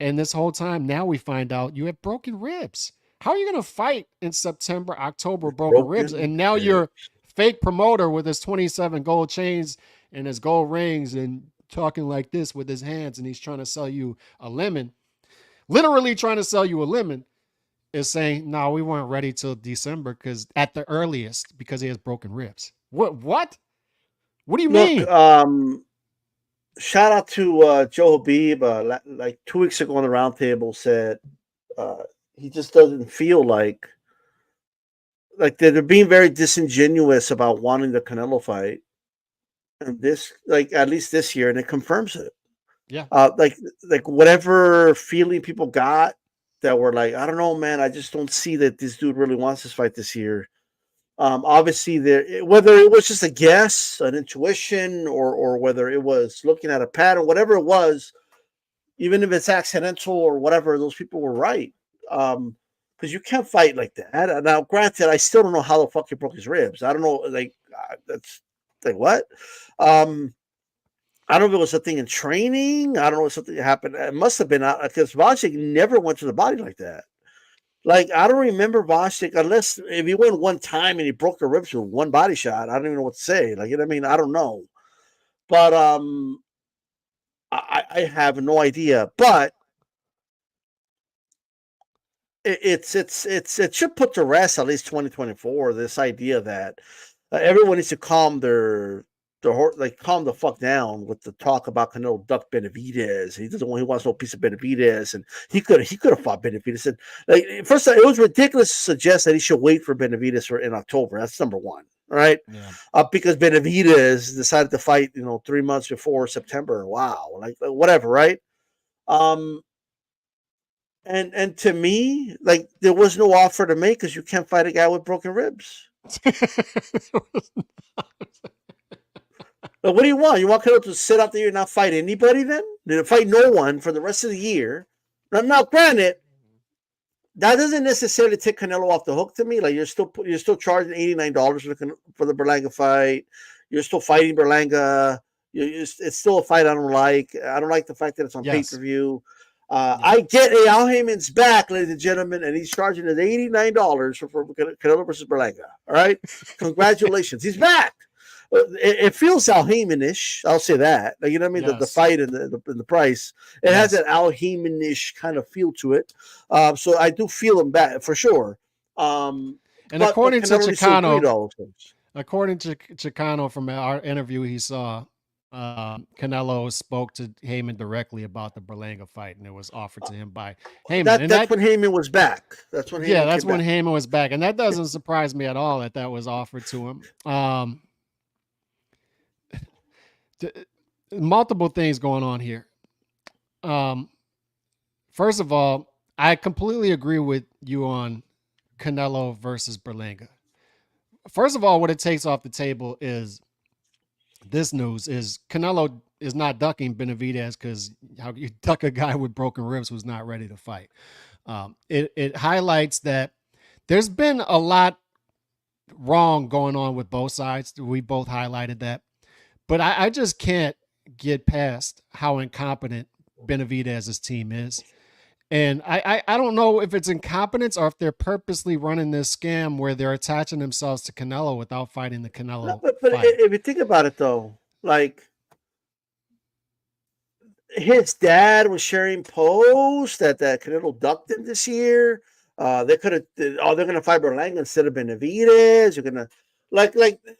And this whole time, now we find out you have broken ribs. How are you going to fight in September, October, broken ribs? And now you're fake promoter with his 27 gold chains and his gold rings and talking like this with his hands, and he's trying to sell you a lemon, literally trying to sell you a lemon, is saying, no, we weren't ready till December because at the earliest, because he has broken ribs. What? What do you mean? Shout out to Joe Habib, like 2 weeks ago on the roundtable said he just doesn't feel like they're being very disingenuous about wanting the Canelo fight. And this, like, at least this year, and it confirms it. Yeah. Like whatever feeling people got that were like, I don't know, man, I just don't see that this dude really wants this fight this year. Obviously, whether it was just a guess, an intuition, or whether it was looking at a pattern, whatever it was, even if it's accidental or whatever, those people were right. Because you can't fight like that. Now, granted, I still don't know how the fuck he broke his ribs. I don't know, that's like what? I don't know if it was a thing in training. I don't know if something happened. It must have been because Vodzik never went to the body like that. Like, I don't remember Vodzik unless if he went one time and he broke the ribs with one body shot. I don't even know what to say. Like, you know what I mean? I don't know. But I have no idea. But it should put to rest at least 2024 this idea that everyone needs to calm calm the fuck down with the talk about Canelo duck Benavidez. He wants no piece of Benavidez, and he could have fought Benavidez. And like, first, it was ridiculous to suggest that he should wait for Benavidez in October. That's number one, right? Yeah. Because Benavidez decided to fight, 3 months before September. Wow, like whatever, right? And to me, like, there was no offer to make because you can't fight a guy with broken ribs. But what do you want? You want Canelo to sit out there and not fight anybody then? To fight no one for the rest of the year? Now, granted, that doesn't necessarily take Canelo off the hook to me. Like, you're still charging $89 for the Berlanga fight. You're still fighting Berlanga. It's still a fight I don't like. I don't like the fact that it's on pay-per-view. I get Al Haymon's back, ladies and gentlemen, and he's charging us $89 for Canelo versus Berlanga. All right? Congratulations. He's back. It feels Al Heyman-ish. I'll say that. Like, you know what I mean? Yes. The fight and the price. It has that Al Heyman-ish kind of feel to it. So I do feel him back for sure. And according to Chicano from our interview he saw, Canelo spoke to Heyman directly about the Berlanga fight, and it was offered to him by Heyman. That And that's that, when Heyman was back. That's when yeah, Heyman that's came when back. Heyman was back, and that doesn't surprise me at all that that was offered to him. Multiple things going on here. Um, First of all, I completely agree with you on Canelo versus Berlanga. First of all, what it takes off the table is this news is Canelo is not ducking Benavidez because how you duck a guy with broken ribs who's not ready to fight. It highlights that there's been a lot wrong going on with both sides. We both highlighted that, but I just can't get past how incompetent Benavidez's team is. And I don't know if it's incompetence or if they're purposely running this scam where they're attaching themselves to Canelo without fighting the No, Canelo but fight. if you think about it though, like his dad was sharing posts that Canelo ducked him this year. They could have. Oh, they're gonna fight Berlanga instead of Benavidez. You're gonna like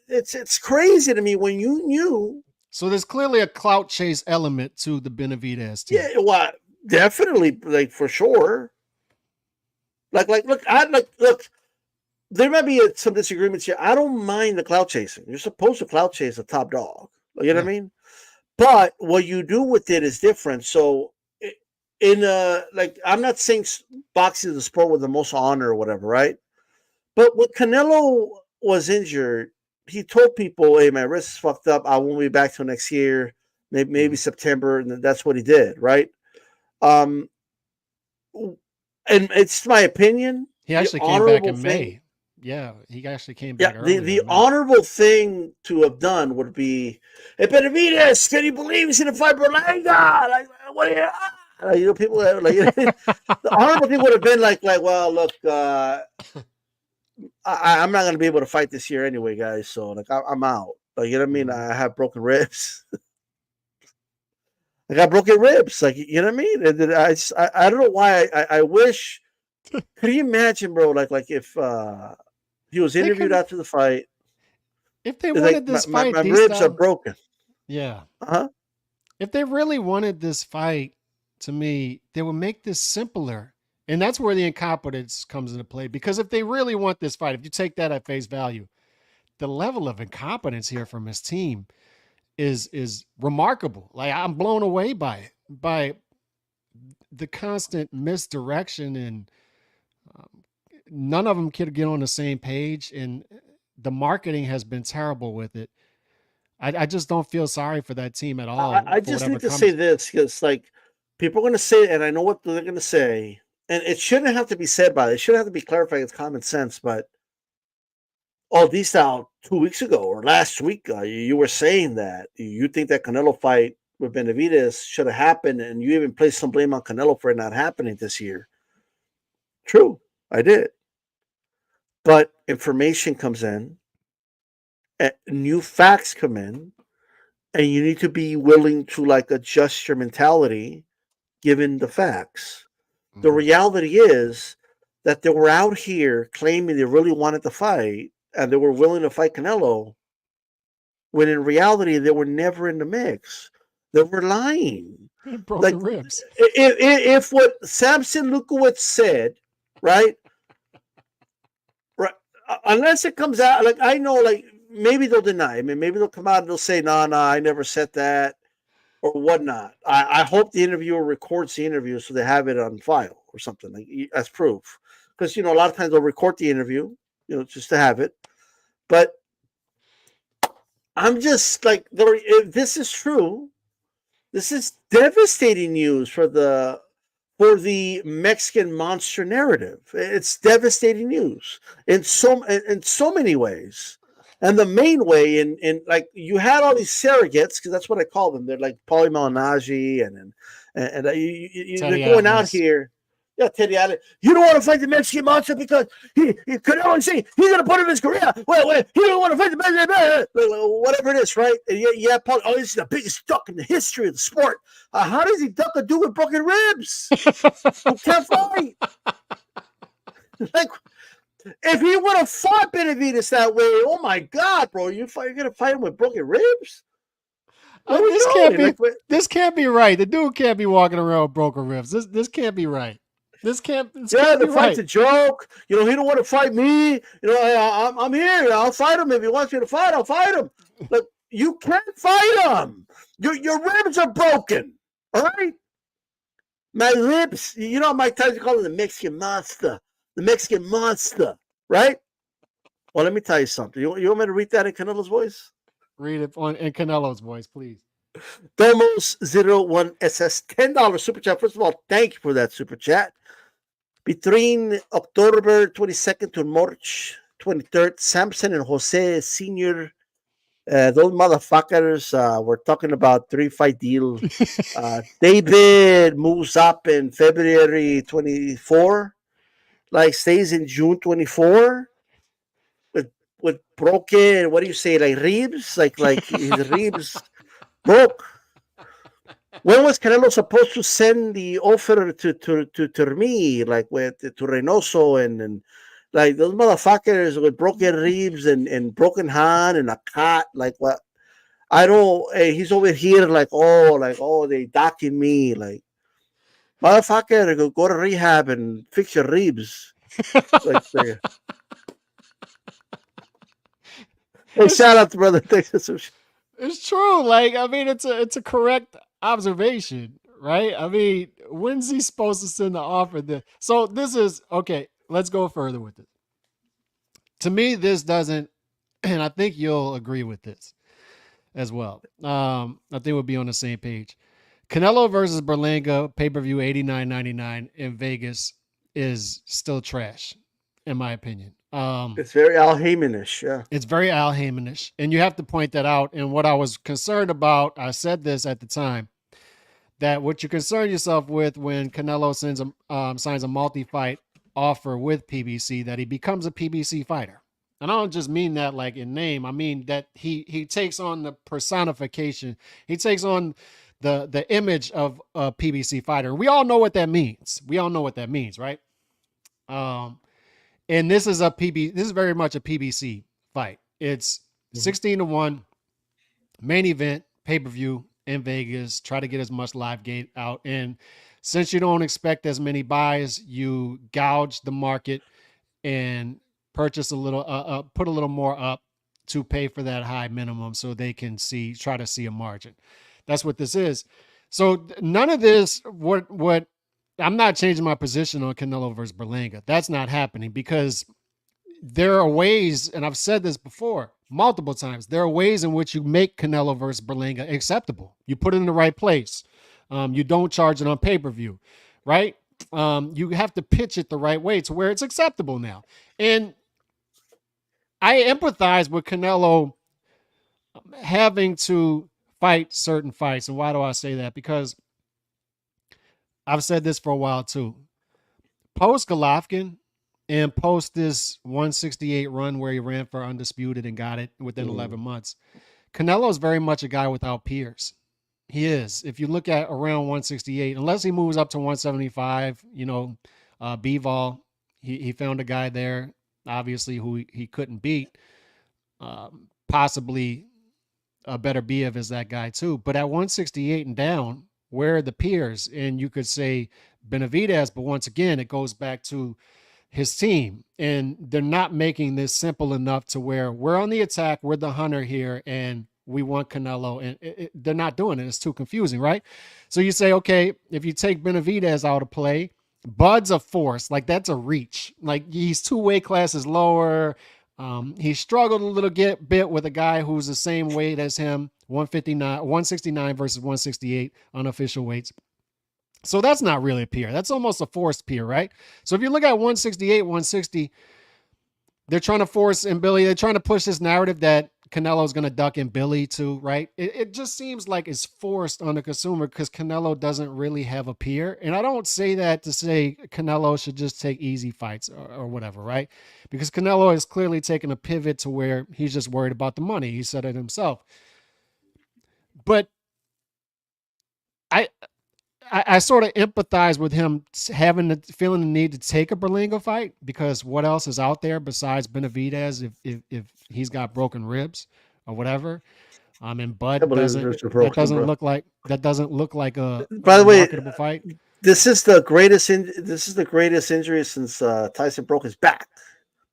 it's crazy to me when you knew. So there's clearly a clout chase element to the Benavidez Yeah, team. what definitely like for sure. Like look, look. There might be some disagreements here. I don't mind the clout chasing. You're supposed to clout chase a top dog. You know what Yeah. I mean? But what you do with it is different. So, in like, I'm not saying boxing is the sport with the most honor or whatever, right? But when Canelo was injured, he told people, "Hey, my wrist is fucked up. I won't be back till next year, maybe Mm-hmm. September." And that's what he did, right? Um, and it's my opinion. He The actually came back honorable in thing, May. Yeah, he actually came yeah, back earlier the in May. honorable thing to have done would be, "Hey, Benavidez, can you believe he's going to fight Berlanga? Like, what are you?" You know, people that like the honorable thing would have been like, well, look, I'm not going to be able to fight this year anyway, guys. So like, I'm out. Like, you know what I mean? Mm-hmm. I have broken ribs. I got broken ribs. Like, you know what I mean? And I don't know why. I wish. Could you imagine, bro? Like if he was They interviewed could, after the fight, if they it's like wanted this my fight, D ribs are style. broken. Yeah, Uh-huh. if they really wanted this fight, to me, they would make this simpler. And that's where the incompetence comes into play. Because if they really want this fight, if you take that at face value, the level of incompetence here from his team is remarkable. Like I'm blown away by the constant misdirection and um, none of them could get on the same page and the marketing has been terrible with it. I just don't feel sorry for that team at all I for just whatever need to say comes. this because like people are going to say, and I know what they're going to say, and it shouldn't have to be said by. It shouldn't have to be clarified. It's common sense, but oh, these out 2 weeks ago or last week, you were saying that you think that Canelo fight with Benavidez should have happened, and you even placed some blame on Canelo for it not happening this year. True, I did, but information comes in, new facts come in, and you need to be willing to like adjust your mentality given the facts. The Mhm. reality is that they were out here claiming they really wanted to fight and they were willing to fight Canelo, when in reality they were never in the mix. They were lying. Like Broken ribs. if what Samson Lukowitz said, right, right, unless it comes out, like I know, like maybe they'll deny. I mean, maybe they'll come out and they'll say, "No, no, I never said that." Or whatnot. I hope the interviewer records the interview so they have it on file or something like, as proof. Because a lot of times they'll record the interview, just to have it. But I'm just like, if this is true, this is devastating news for the Mexican monster narrative. It's devastating news in so many ways. And the main way, in like you had all these surrogates, because that's what I call them. They're like Paulie Malignaggi and they're Teddy going out Atlas. here. Yeah, Teddy Allen. You don't want to fight the Mexican monster because he could only see he's gonna put him in his career. Wait, he don't want to fight the Mexican, whatever it is, right? And yeah, Paul. Oh, this is the biggest duck in the history of the sport. How does he duck a dude with broken ribs who can't fight? Like, if he would have fought Benavidez that way, oh my God, bro, you're gonna fight him with broken ribs? What was This can't showing? be. Like, what- This can't be right. The dude can't be walking around with broken ribs. This can't be right. This can't. This yeah, can't the be fight's right. a joke. You know, he don't want to fight me. You know, I'm here. I'll fight him if he wants me to fight. I'll fight him. Look, you can't fight him. Your ribs are broken. All right. My lips. You know, Mike Tyson called him the Mexican monster. The Mexican monster. Right. Well, let me tell you something. You want me to read that in Canelo's voice? Read it in Canelo's voice, please. Domos01SS $10 super chat. First of all, thank you for that super chat. Between October 22nd to March 23rd, Samson and Jose Sr., those motherfuckers were talking about 3-fight deal. David moves up in February 24, like stays in June 24 with broken, what do you say, like ribs? Like his ribs broke. When was Canelo supposed to send the offer to me, like with to Reynoso and like those motherfuckers with broken ribs and broken hand and a cut? Like what? I don't. He's over here like oh they docking me like motherfucker go to rehab and fix your ribs. Like hey, it's shout out to brother Texas. it's true. Like I mean, it's a correct observation, right? I mean, when's he supposed to send the offer? So this is okay. Let's go further with it. To me, this doesn't, and I think you'll agree with this as well. I think we'll be on the same page. Canelo versus Berlanga pay-per-view $89.99 in Vegas is still trash, in my opinion. It's very Al Haymanish, yeah. It's very Al Haymanish, and you have to point that out. And what I was concerned about, I said this at the time, that what you concern yourself with when Canelo signs a multi-fight offer with PBC, that he becomes a PBC fighter. And I don't just mean that like in name. I mean that he takes on the personification. He takes on the image of a PBC fighter. We all know what that means. We all know what that means, right? And this is this is very much a PBC fight. It's 16-1 main event, pay-per-view in Vegas. Try to get as much live gate out. And since you don't expect as many buys, you gouge the market and purchase a little, put a little more up to pay for that high minimum so they can try to see a margin. That's what this is. So none of this, what I'm not changing my position on Canelo versus Berlanga. That's not happening because there are ways, and I've said this before multiple times, there are ways in which you make Canelo versus Berlanga acceptable. You put it in the right place. You don't charge it on pay-per-view, right? You have to pitch it the right way to where it's acceptable now. And I empathize with Canelo having to fight certain fights. And why do I say that? Because I've said this for a while too. Post Golovkin and post this 168 run where he ran for undisputed and got it within 11 months, Canelo is very much a guy without peers. He is. If you look at around 168, unless he moves up to 175, Bivol, he found a guy there, obviously, who he couldn't beat. Possibly a better Biev is that guy too. But at 168 and down, where are the peers? And you could say Benavidez, but once again, it goes back to his team. And they're not making this simple enough to where we're on the attack, we're the hunter here, and we want Canelo. And they're not doing it. It's too confusing, right? So you say, okay, if you take Benavidez out of play, Bud's a force. Like, that's a reach. Like, he's 2 weight classes lower. He struggled a little bit with a guy who's the same weight as him, 169 versus 168 unofficial weights. So that's not really a peer. That's almost a forced peer, right? So if you look at 168, 160, they're trying to force in Billy. They're trying to push this narrative that Canelo's going to duck in Billy too, right? It just seems like it's forced on the consumer because Canelo doesn't really have a peer. And I don't say that to say Canelo should just take easy fights or whatever, right? Because Canelo is clearly taking a pivot to where he's just worried about the money. He said it himself. But I sort of empathize with him feeling the need to take a Berlanga fight because what else is out there besides Benavidez if he's got broken ribs or whatever. And I Bud believe his ribs are that broken, doesn't bro. look like a By the way, marketable fight. this is the greatest injury since Tyson broke his back.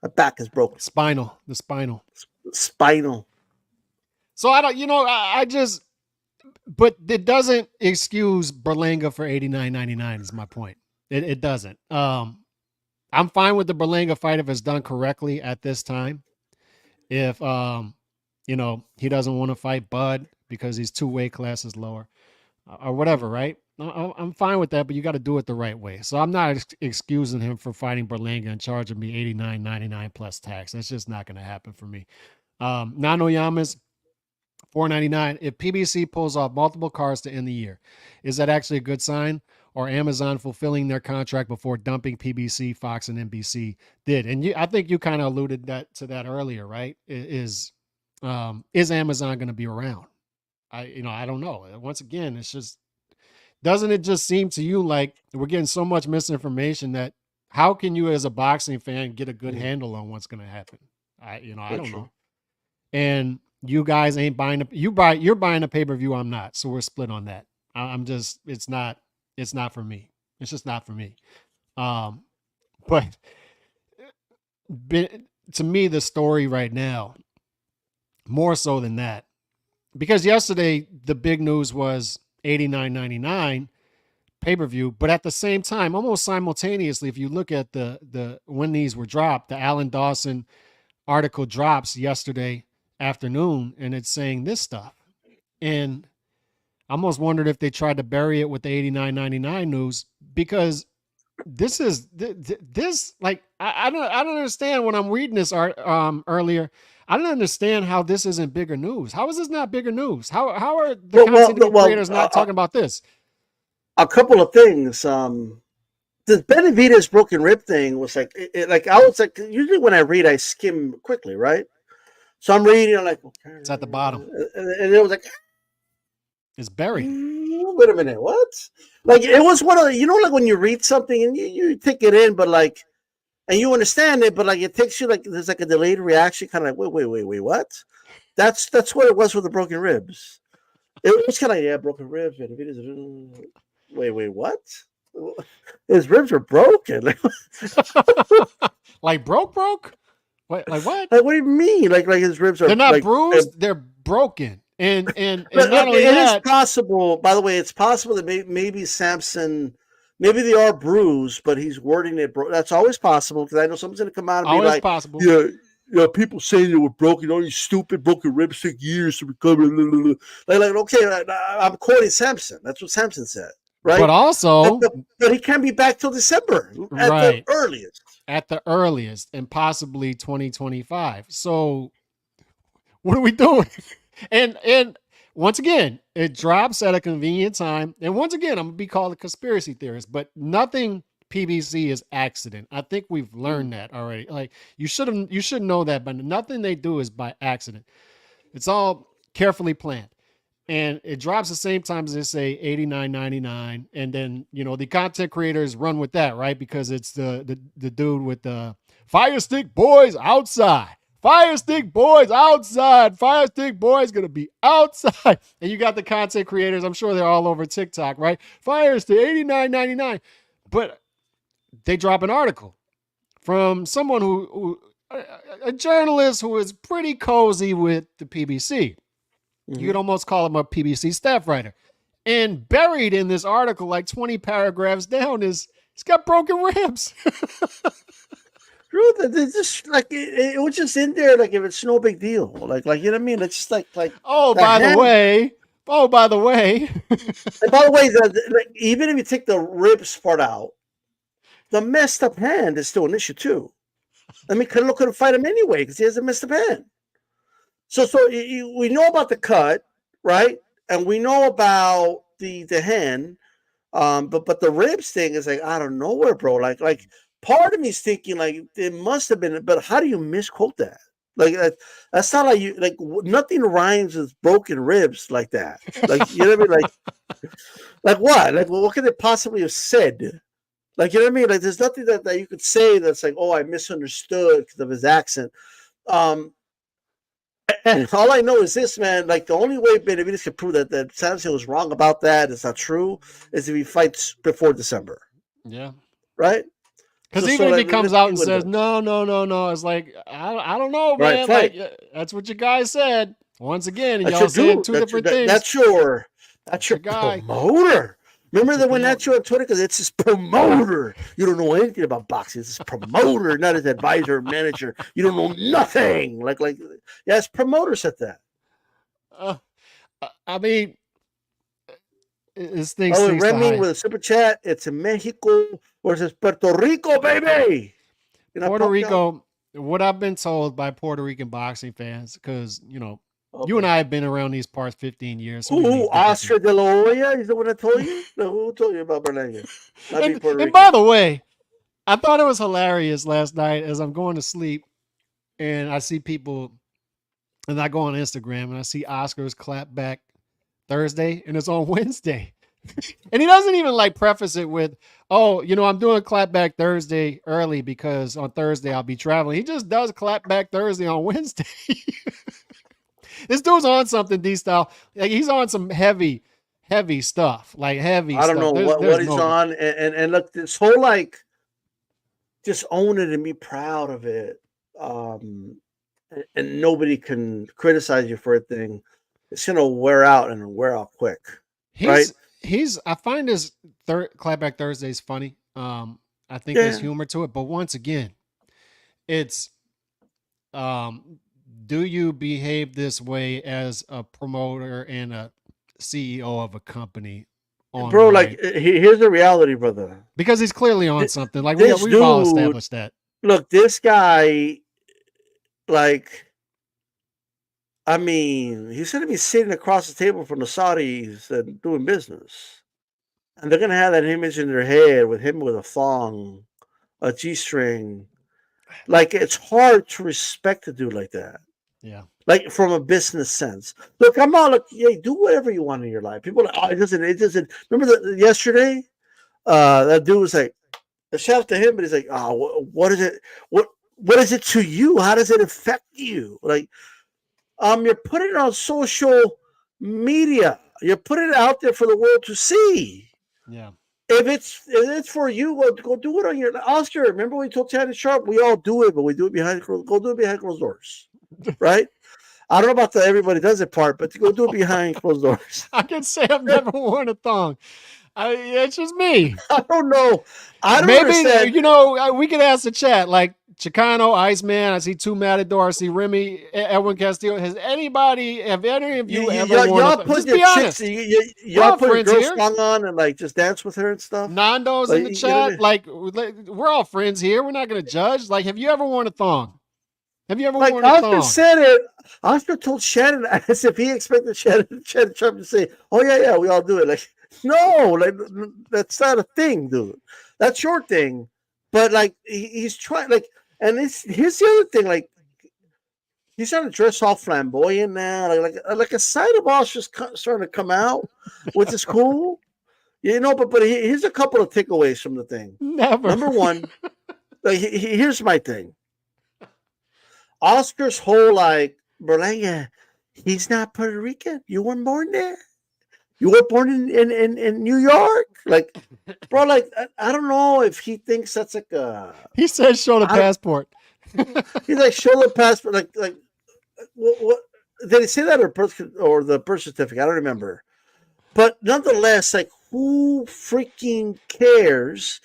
My back is broken. The spinal. Spinal. So I don't, I just, but it doesn't excuse Berlanga for $89.99 is my point. It doesn't. I'm fine with the Berlanga fight if it's done correctly at this time. If he doesn't want to fight Bud because he's 2 weight classes lower or whatever, right? I'm fine with that, but you got to do it the right way. So I'm not excusing him for fighting Berlanga and charging me $89.99 plus tax. That's just not going to happen for me. Nano Yamas, $4.99. If PBC pulls off multiple cards to end the year, is that actually a good sign? Or Amazon fulfilling their contract before dumping PBC, Fox, and NBC did? And I think you kind of alluded to that earlier, right? Is Amazon going to be around? I don't know. Once again, it's just, doesn't it just seem to you like we're getting so much misinformation that how can you as a boxing fan get a good handle on what's going to happen? I don't know. And you guys ain't buying you're buying a pay-per-view. I'm not. So we're split on that. I'm just, it's not for me. It's just not for me. But to me, the story right now, more so than that, because yesterday the big news was $89.99 pay-per-view, but at the same time, almost simultaneously, if you look at the when these were dropped, the Alan Dawson article drops yesterday afternoon, and it's saying this stuff. And I almost wondered if they tried to bury it with the $89.99 news, because this is this like I don't understand when I'm reading this earlier. I don't understand how this isn't bigger news. How is this not bigger news? How are the content creators not talking about this? A couple of things. The Benavidez broken rib thing was like, I was like, usually when I read, I skim quickly, right? So I'm reading, I'm like, okay. It's at the bottom, and it was like, it's buried. Wait a minute, what? Like, it was one of the, like when you read something and you take it in, but like, and you understand it, but like it takes you like there's like a delayed reaction, kind of like, wait, what? That's what it was with the broken ribs. It was kind of broken ribs. Wait, what? His ribs are broken. Like broke? What? Like what? Like, what do you mean? Like his ribs are, they're not like, bruised, they're broken. And but not only it that, is possible. By the way, it's possible that maybe Samson, maybe they are bruised, but he's wording it. That's always possible, because I know someone's going to come out and be like, possible. Yeah, people saying they were broken. All these stupid broken ribs take years to recover. Like okay, I'm quoting Samson. That's what Samson said, right? But also, but he can't be back till December at the earliest. At the earliest, and possibly 2025. So, what are we doing? And once again, it drops at a convenient time. And once again, I'm gonna be called a conspiracy theorist, but nothing PBC is accident. I think we've learned that already. Like you should know that, but nothing they do is by accident. It's all carefully planned. And it drops the same time as they say $89.99. And then, the content creators run with that, right? Because it's the dude with the Fire Stick Boys outside. Fire Stick Boys outside. Fire Stick Boys gonna be outside. And you got the content creators, I'm sure they're all over TikTok, right? Fire Stick, $89.99. But they drop an article from someone who a journalist who is pretty cozy with the PBC. Mm-hmm. You could almost call him a PBC staff writer. And buried in this article, like 20 paragraphs down, he's got broken ribs. It's just like it was just in there, like if it's no big deal, like you know what I mean. It's just like by the way. And by the way, like, even if you take the ribs part out, the messed up hand is still an issue too. I mean, Canelo couldn't fight him anyway because he has a messed up hand. So we know about the cut, right? And we know about the hand, but the ribs thing is like out of nowhere, bro. Like part of me is thinking like it must have been, but how do you misquote that? Like that's not like you like nothing rhymes with broken ribs like that. Like you know what I mean? Like what? Like what could it possibly have said? Like you know what I mean? Like there's nothing that you could say that's like, oh, I misunderstood because of his accent. And all I know is this, man. Like the only way Benavidez can prove that Santos was wrong about that, it's not true, is if he fights before December, Yeah. right? Because So even if he like, comes let's out see and what he says, does. no, no, no, no, it's like, I don't know, Right, man. Like, fight. that's what your guy said. Once again, and That's y'all your saying dude. two different things. That's That's your your guy. promoter. Remember That's your that when that's promoter. your Twitter, because it's his promoter. You don't know anything about boxing. It's his promoter, not his advisor, manager. You don't know nothing. Yeah, his promoter said that. Uh, I mean, this thing Oh, stinks to Remy high. with a super chat. It's in Mexico versus Puerto Rico, baby. You're not Puerto pumped up? Rico, what I've been told by Puerto Rican boxing fans, because, Oh you and boy. I have been around these parts 15 years, so we Who? need differences. Oscar de la Hoya? Is the one that told you? No, who told you about Berlanga? Not being Puerto And by Rican. the way, I thought it was hilarious last night as I'm going to sleep and I see people, and I go on Instagram and I see Oscar's clap back Thursday and it's on Wednesday. And he doesn't even like preface it with, oh, I'm doing clap back Thursday early because on Thursday I'll be traveling. He just does clap back Thursday on Wednesday. This dude's on something, D style. Like he's on some heavy, heavy stuff. Like heavy I don't stuff. know There's what he's no on, and look, this whole like just own it and be proud of it, and nobody can criticize you for a thing. It's gonna wear out and wear out quick, right? he's I find his clapback Thursdays funny. I think there's Yeah, humor to it, but once again, it's um do you behave this way as a promoter and a CEO of a company bro. Like online? here's the reality, brother. Because he's clearly on something. Like This we've all dude, established that. look, this guy, like, I mean, he's gonna be sitting across the table from the Saudis and doing business, and they're gonna have that image in their head with him with a thong, a g-string. Like it's hard to respect a dude like that. Yeah. Like from a business sense. Look, come on, look, yeah, do whatever you want in your life. People are like, oh, it doesn't. Remember yesterday? That dude was like, a shout out to him, but he's like, oh, what is it? What is it to you? How does it affect you? Like, you're putting it on social media. You're putting it out there for the world to see. Yeah. If it's for you, go do it on your Oscar. Remember we told Shannon Sharp, we all do it, but we do it behind go do it behind closed doors, right? I don't know about the everybody does it part, but go do it behind closed doors. I can say I've never worn a thong. It's just me. I don't know. I don't Maybe understand. we could ask the chat like Chicano, Iceman. I see two Matador. I see Remy, Edwin Castillo. Have any of you ever worn a Y'all thong? put Just your be chicks, honest. We're y'all all put a friends girl here. song on and like just dance with her and stuff. Nando's Like in the you know what I chat. mean? Like we're all friends here. We're not going to judge. Like, have you ever worn a thong? Have you ever Like worn a Oscar thong? said it. Oscar told Shannon as if he expected Shannon Sharp to say, "Oh yeah, we all do it." Like, no, like that's not a thing, dude. That's your thing. But like he's trying, like, and here's the other thing, like he's trying to dress all flamboyant now, like a side of Oscar's starting to come out, which is cool, But here's a couple of takeaways from the thing. Never. Number one, like here's my thing. Oscar's whole like Berlanga, he's not Puerto Rican. You weren't born there. You were born in New York. Like, bro, like I don't know if he thinks that's like a. He said, "Show the I don't, passport." he's like show the passport. Like what did he say that or the birth certificate? I don't remember. But nonetheless, like who freaking cares?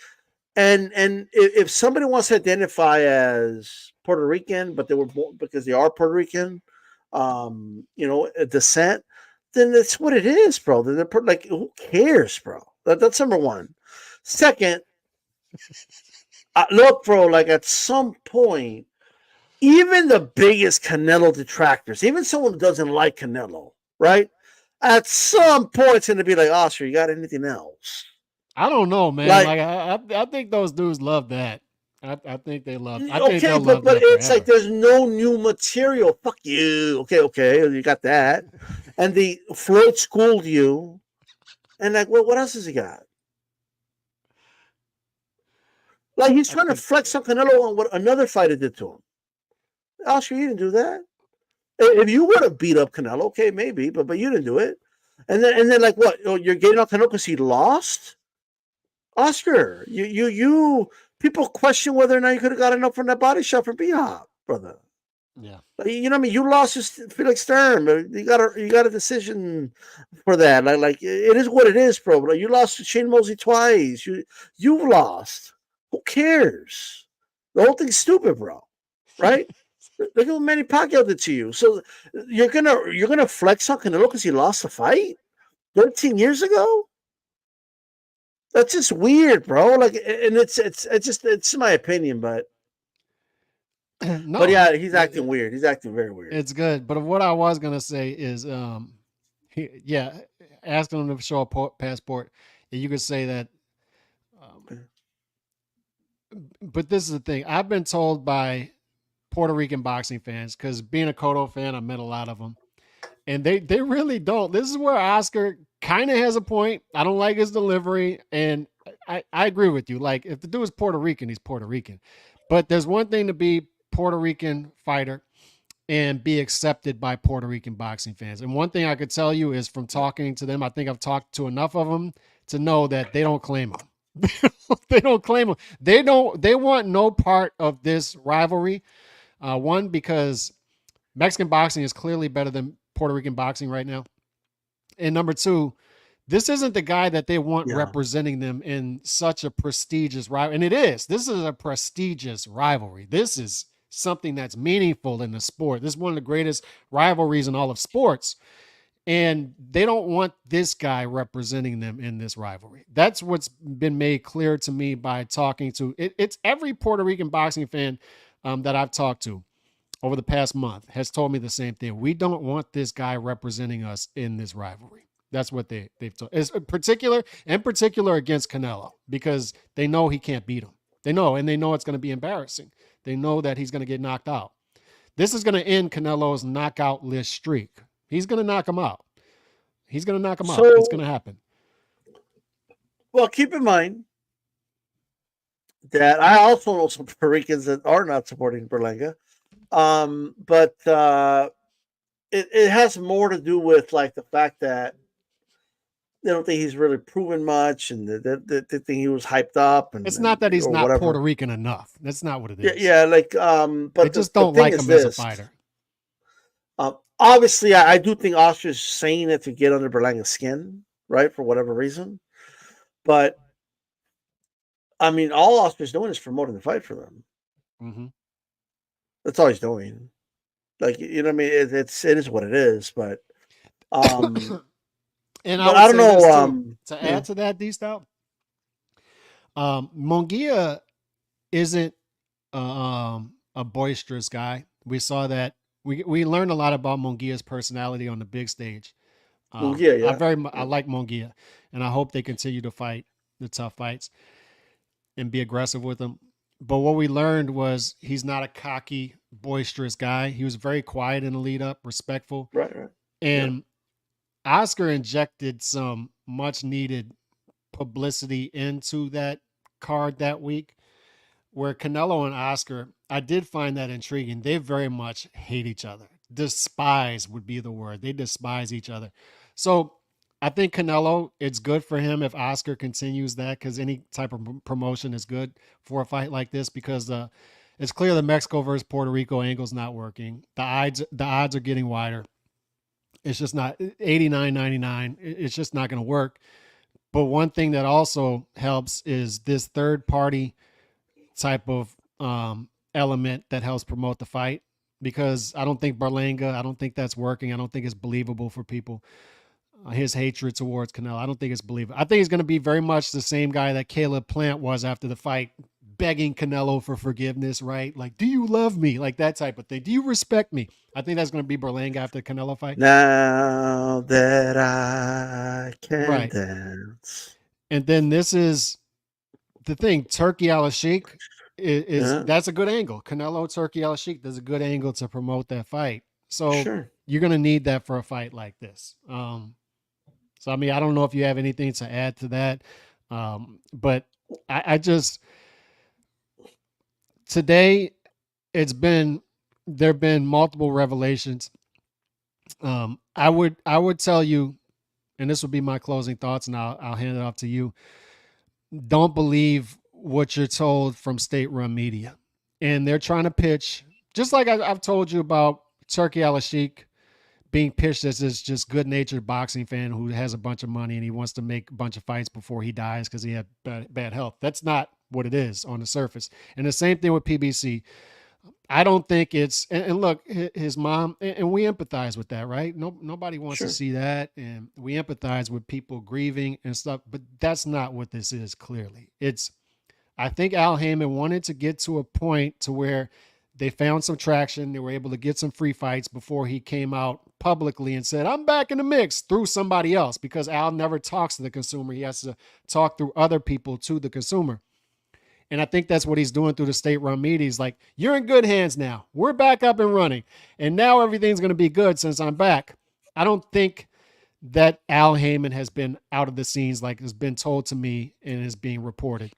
And if somebody wants to identify as Puerto Rican, but they were born because they are Puerto Rican, a descent, then that's what it is, bro. Then they're like, who cares, bro? That's number one. Second, look, bro. Like at some point, even the biggest Canelo detractors, even someone who doesn't like Canelo, right? At some point, it's going to be like, Oscar, you got anything else? I don't know, man. Like, Like I think those dudes love that. I think they love. I think okay, they'll but love but that it's like forever. there's no new material. Fuck you. Okay, you got that. And the Floyd schooled you. And like, what else has he got? Like he's I trying to think flex on Canelo on what another fighter did to him. Oscar, you didn't do that. If you would have beat up Canelo, okay, maybe, but you didn't do it. And then like what? Oh, you're getting on Canelo because he lost? Oscar, you people question whether or not you could have gotten up from that body shot from B-Hop, brother. Yeah. You know what I mean? You lost to Felix Stern. You got a decision for that. Like it is what it is, bro. Like, you lost to Shane Mosley twice. You've lost. Who cares? The whole thing's stupid, bro. Right? Look at what Manny Pacquiao did to you. So you're gonna flex on Canelo because he lost the fight 13 years ago? That's just weird, bro. Like, and it's my opinion, but No, yeah, he's acting weird. He's acting very weird. it's good. But what I was gonna say is, yeah, asking him to show a passport, and you could say that. Um, but this is the thing. I've been told by Puerto Rican boxing fans, because being a Cotto fan, I met a lot of them, and they really don't. This is where Oscar kind of has a point. I don't like his delivery, and I agree with you. Like, if the dude is Puerto Rican, he's Puerto Rican. But there's one thing to be Puerto Rican fighter and be accepted by Puerto Rican boxing fans. And one thing I could tell you is from talking to them, I think I've talked to enough of them to know that they don't claim him. They don't claim him. They want no part of this rivalry. One, because Mexican boxing is clearly better than Puerto Rican boxing right now. And number two, this isn't the guy that they want representing them in such a prestigious rivalry. And it is. This is a prestigious rivalry. This is something that's meaningful in the sport. This is one of the greatest rivalries in all of sports. And they don't want this guy representing them in this rivalry. That's what's been made clear to me by talking to it's every Puerto Rican boxing fan that I've talked to over the past month has told me the same thing. We don't want this guy representing us in this rivalry. That's what they've told. It's in particular against Canelo, because they know he can't beat him. They know it's going to be embarrassing. They know that he's going to get knocked out. This is going to end Canelo's knockout list streak. He's going to knock him out. He's going to knock him out. It's going to happen. Well, keep in mind that I also know some Puerto Ricans that are not supporting Berlanga. But it has more to do with like the fact that they don't think he's really proven much, and they think he was hyped up. And it's not that he's not whatever. Puerto Rican enough. That's not what it is. Yeah, like but they just don't like him as a fighter. Obviously, I do think Austria's saying it to get under Berlanga's skin, right, for whatever reason. But I mean, all Austria's doing is promoting the fight for them. Mm-hmm. That's all he's doing. Like, you know what I mean? It is what it is, but and I don't know to add to that, D-Stout. Munguia isn't a boisterous guy. We saw that. We learned a lot about Munguia's personality on the big stage. Munguia, yeah. I like Munguia, and I hope they continue to fight the tough fights and be aggressive with him. But what we learned was he's not a cocky, boisterous guy. He was very quiet in the lead up, respectful. Right. And Oscar injected some much needed publicity into that card that week, where Canelo and Oscar, I did find that intriguing. They very much hate each other. Despise would be the word. They despise each other. So I think Canelo, it's good for him if Oscar continues that, because any type of promotion is good for a fight like this, because it's clear the Mexico versus Puerto Rico angle's not working. The odds are getting wider. It's just not 89-99. It's just not going to work. But one thing that also helps is this third party type of element that helps promote the fight, because I don't think Berlanga, I don't think that's working. I don't think it's believable for people. His hatred towards Canelo, I don't think it's believable. I think he's going to be very much the same guy that Caleb Plant was after the fight, begging Canelo for forgiveness, right? Like, do you love me? Like that type of thing. Do you respect me? I think that's going to be Berlanga after the Canelo fight. Now that I can dance. And then this is the thing. Turkey Al-Sheikh is that's a good angle. Canelo, Turkey Al-Sheikh, there's a good angle to promote that fight. So you're going to need that for a fight like this. So, I mean, I don't know if you have anything to add to that. But I just, today there have been multiple revelations I would tell you, and this would be my closing thoughts, and I'll hand it off to you. Don't believe what you're told from state-run media, and they're trying to pitch just like I've told you about Turkey Al-Sheikh being pitched as this just good-natured boxing fan who has a bunch of money and he wants to make a bunch of fights before he dies because he had bad health. That's not what it is on the surface. And the same thing with PBC. I don't think it's and look, his mom, and we empathize with that, right? Nobody wants to Sure. see that, and we empathize with people grieving and stuff. But that's not what this is. Clearly, it's. I think Al Heyman wanted to get to a point to where they found some traction. They were able to get some free fights before he came out publicly and said, "I'm back in the mix" through somebody else, because Al never talks to the consumer. He has to talk through other people to the consumer. And I think that's what he's doing through the state-run media. He's like, "You're in good hands now. We're back up and running. And now everything's going to be good since I'm back." I don't think that Al Heyman has been out of the scenes like has been told to me and is being reported.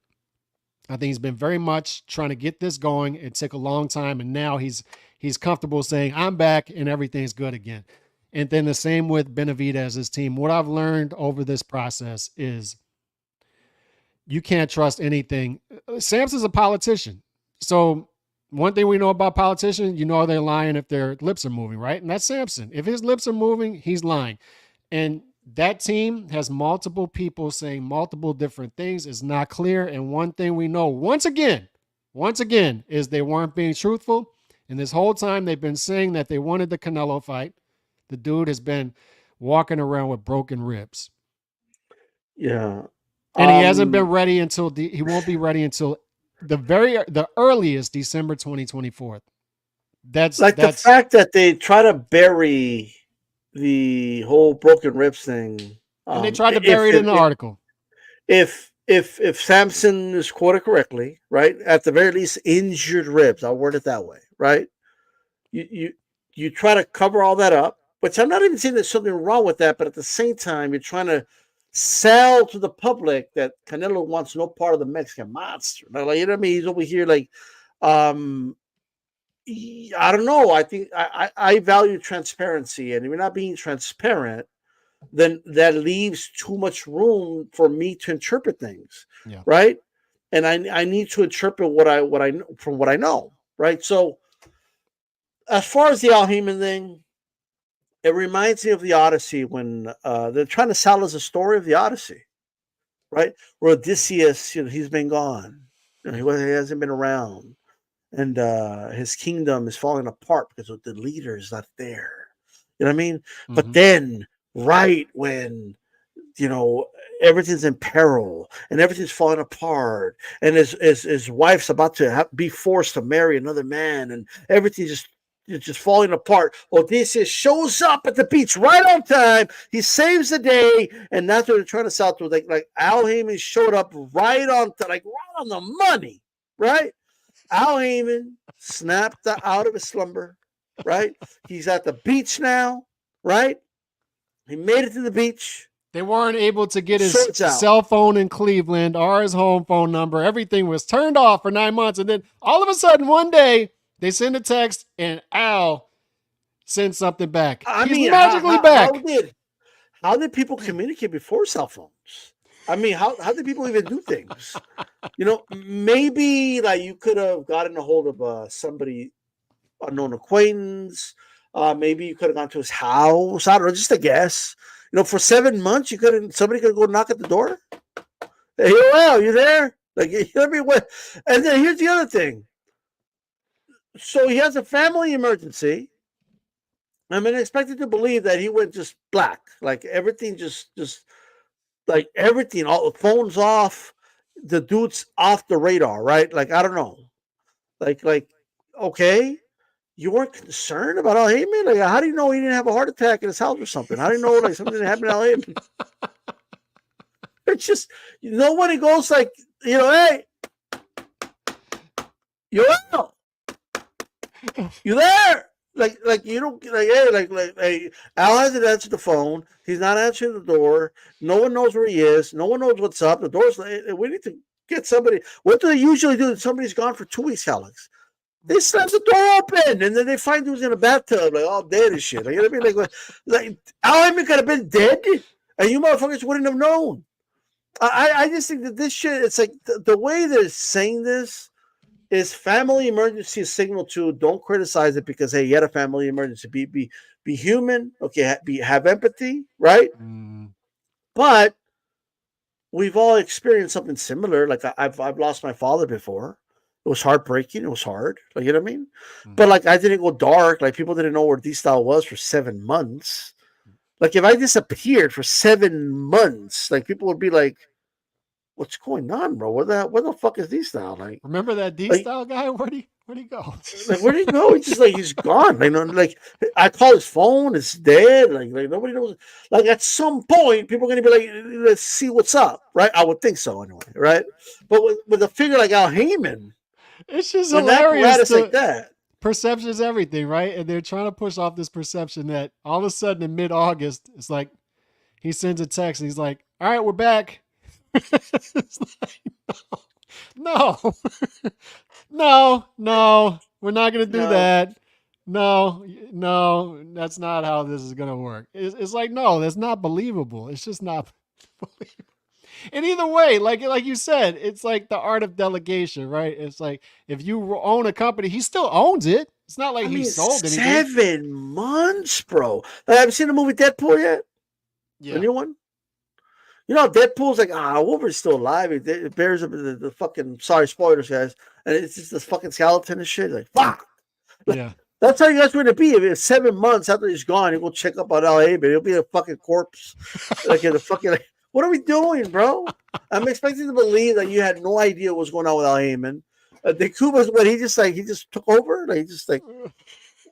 I think he's been very much trying to get this going. It took a long time, and now he's comfortable saying, "I'm back and everything's good again." And then the same with Benavidez's team. What I've learned over this process is you can't trust anything. Samson's a politician. So one thing we know about politicians, they're lying if their lips are moving, right? And that's Samson. If his lips are moving, he's lying. And that team has multiple people saying multiple different things. It's not clear. And one thing we know, once again, is they weren't being truthful. And this whole time they've been saying that they wanted the Canelo fight. The dude has been walking around with broken ribs. Yeah. And he hasn't been Um, ready until he won't be ready until the earliest December 2024. That's like the that's fact that they try to bury the whole broken ribs thing. and they tried to bury it in the article. If Samson is quoted correctly, right, at the very least, injured ribs. I'll word it that way, right? You you you try to cover all that up, which I'm not even saying there's something wrong with that, but at the same time, you're trying to sell to the public that Canelo wants no part of the Mexican monster. Like, you know what I mean? He's over here like, um, I don't know. I think I value transparency, and if you're not being transparent, then that leaves too much room for me to interpret things, Yeah. right? And I need to interpret what I from what I know, right? So as far as the Al Heyman thing, it reminds me of the Odyssey when they're trying to sell us a story of the Odyssey, right? Where Odysseus, he's been gone, he hasn't been around, and his kingdom is falling apart because the leader is not there. You know what I mean? But Mm-hmm. then, right when you know everything's in peril and everything's falling apart, and his wife's about to be forced to marry another man, and everything just it's just falling apart. Odysseus shows up at the beach right on time. He saves the day, and that's what they're trying to sell to. Like Al Heyman showed up right on right on the money, right? Al Heyman snapped out of his slumber, right? He's at the beach now, right? He made it to the beach. They weren't able to get his Swords out. cell phone in Cleveland or his home phone number. Everything was turned off for 9 months. And then all of a sudden, one day, they send a text and Al sends something back. I He's mean, magically back. how did people communicate before cell phones? I mean, how did people even do things? Maybe like you could have gotten a hold of somebody, unknown acquaintance. Maybe you could have gone to his house. I don't know, just a guess. For 7 months, somebody could go knock at the door. Hey, well, you there? Like, you know what I mean? What? And then here's the other thing. So he has a family emergency. I'm expected to believe that he went just black, like everything, just like everything. All the phones off, the dude's off the radar, right? Like I don't know, like okay, you weren't concerned about Al Heyman? Like, how do you know he didn't have a heart attack in his house or something? How do you know like something didn't happen to Al Heyman? It's just when he goes like, hey, you you there? Like you don't like hey like Al hasn't answered the phone. He's not answering the door. No one knows where he is. No one knows what's up. The door's we need to get somebody. What do they usually do? Somebody's gone for 2 weeks, Alex. They slammed the door open, and then they find who's in a bathtub, like all dead and shit. Like, you know what I mean? Like Al Haymon could have been dead, and you motherfuckers wouldn't have known. I just think that this shit, it's like the way they're saying this is family emergency a signal to don't criticize it because, hey, you had a family emergency. Be human, okay? Have empathy, right? But we've all experienced something similar. Like I've lost my father before. It was heartbreaking. It was hard. Like, you know what I mean? But like I didn't go dark. Like people didn't know where D-Style was for 7 months. Like if I disappeared for 7 months, like people would be like, "What's going on, bro? Where the fuck is D-Style?" Like, remember that D-Style guy? Where'd he go? like where'd he go? He's just like he's gone. Like I call his phone, it's dead. Like nobody knows. Like at some point, people are gonna be like, "Let's see what's up," right? I would think so anyway, right? But with a figure like Al Haymon, it's just an hilarious. apparatus like that. Perception is everything, right? And they're trying to push off this perception that all of a sudden in mid-August, it's like he sends a text and he's like, "All right, we're back." It's like, no, no, we're not gonna do that. No, that's not how this is gonna work. It's like, no, that's not believable. It's just not believable. And either way, like you said, it's like the art of delegation, right? It's like if you own a company, he still owns it. It's not like he sold anything. 7 months, bro. Like, have you seen the movie Deadpool yet? Yeah. The new one? You know, Deadpool's like, Wolverine's still alive. It bears up the fucking, sorry, spoilers, guys. And it's just this fucking skeleton and shit. Like, fuck. Yeah. That's how you guys want to be. If it's 7 months after he's gone, you go check up on Al Haymon. He'll be a fucking corpse. Like, in a fucking, like, what are we doing, bro? I'm expecting to believe that you had no idea what was going on with Al Haymon. The Cuba's, but he just took over. Like, he just like,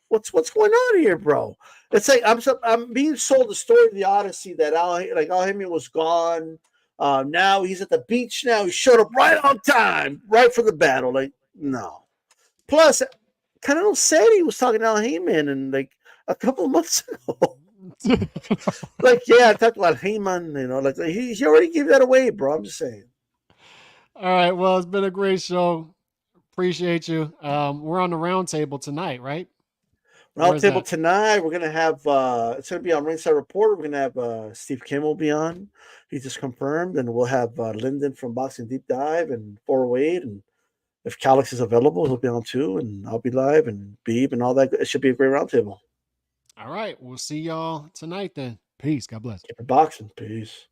what's going on here, bro? It's like I'm being sold the story of the Odyssey that Al Haymon was gone. Now he's at the beach. Now he showed up right on time, right for the battle. Like, no. Plus, Canelo said he was talking to Al Haymon and like a couple of months ago. Like, yeah, I talked about Haymon. You know, like he already gave that away, bro. I'm just saying. All right. Well, it's been a great show. Appreciate you. We're on the round table tonight, right? Roundtable tonight. We're gonna have it's gonna be on Ringside Reporter. We're gonna have Steve Kim will be on. He just confirmed, and we'll have Lyndon from Boxing Deep Dive and 408, and if Calix is available, he'll be on too, and I'll be live, and Beeb and all that. It should be a great roundtable. All right, we'll see y'all tonight then. Peace. God bless. Keep it boxing. Peace.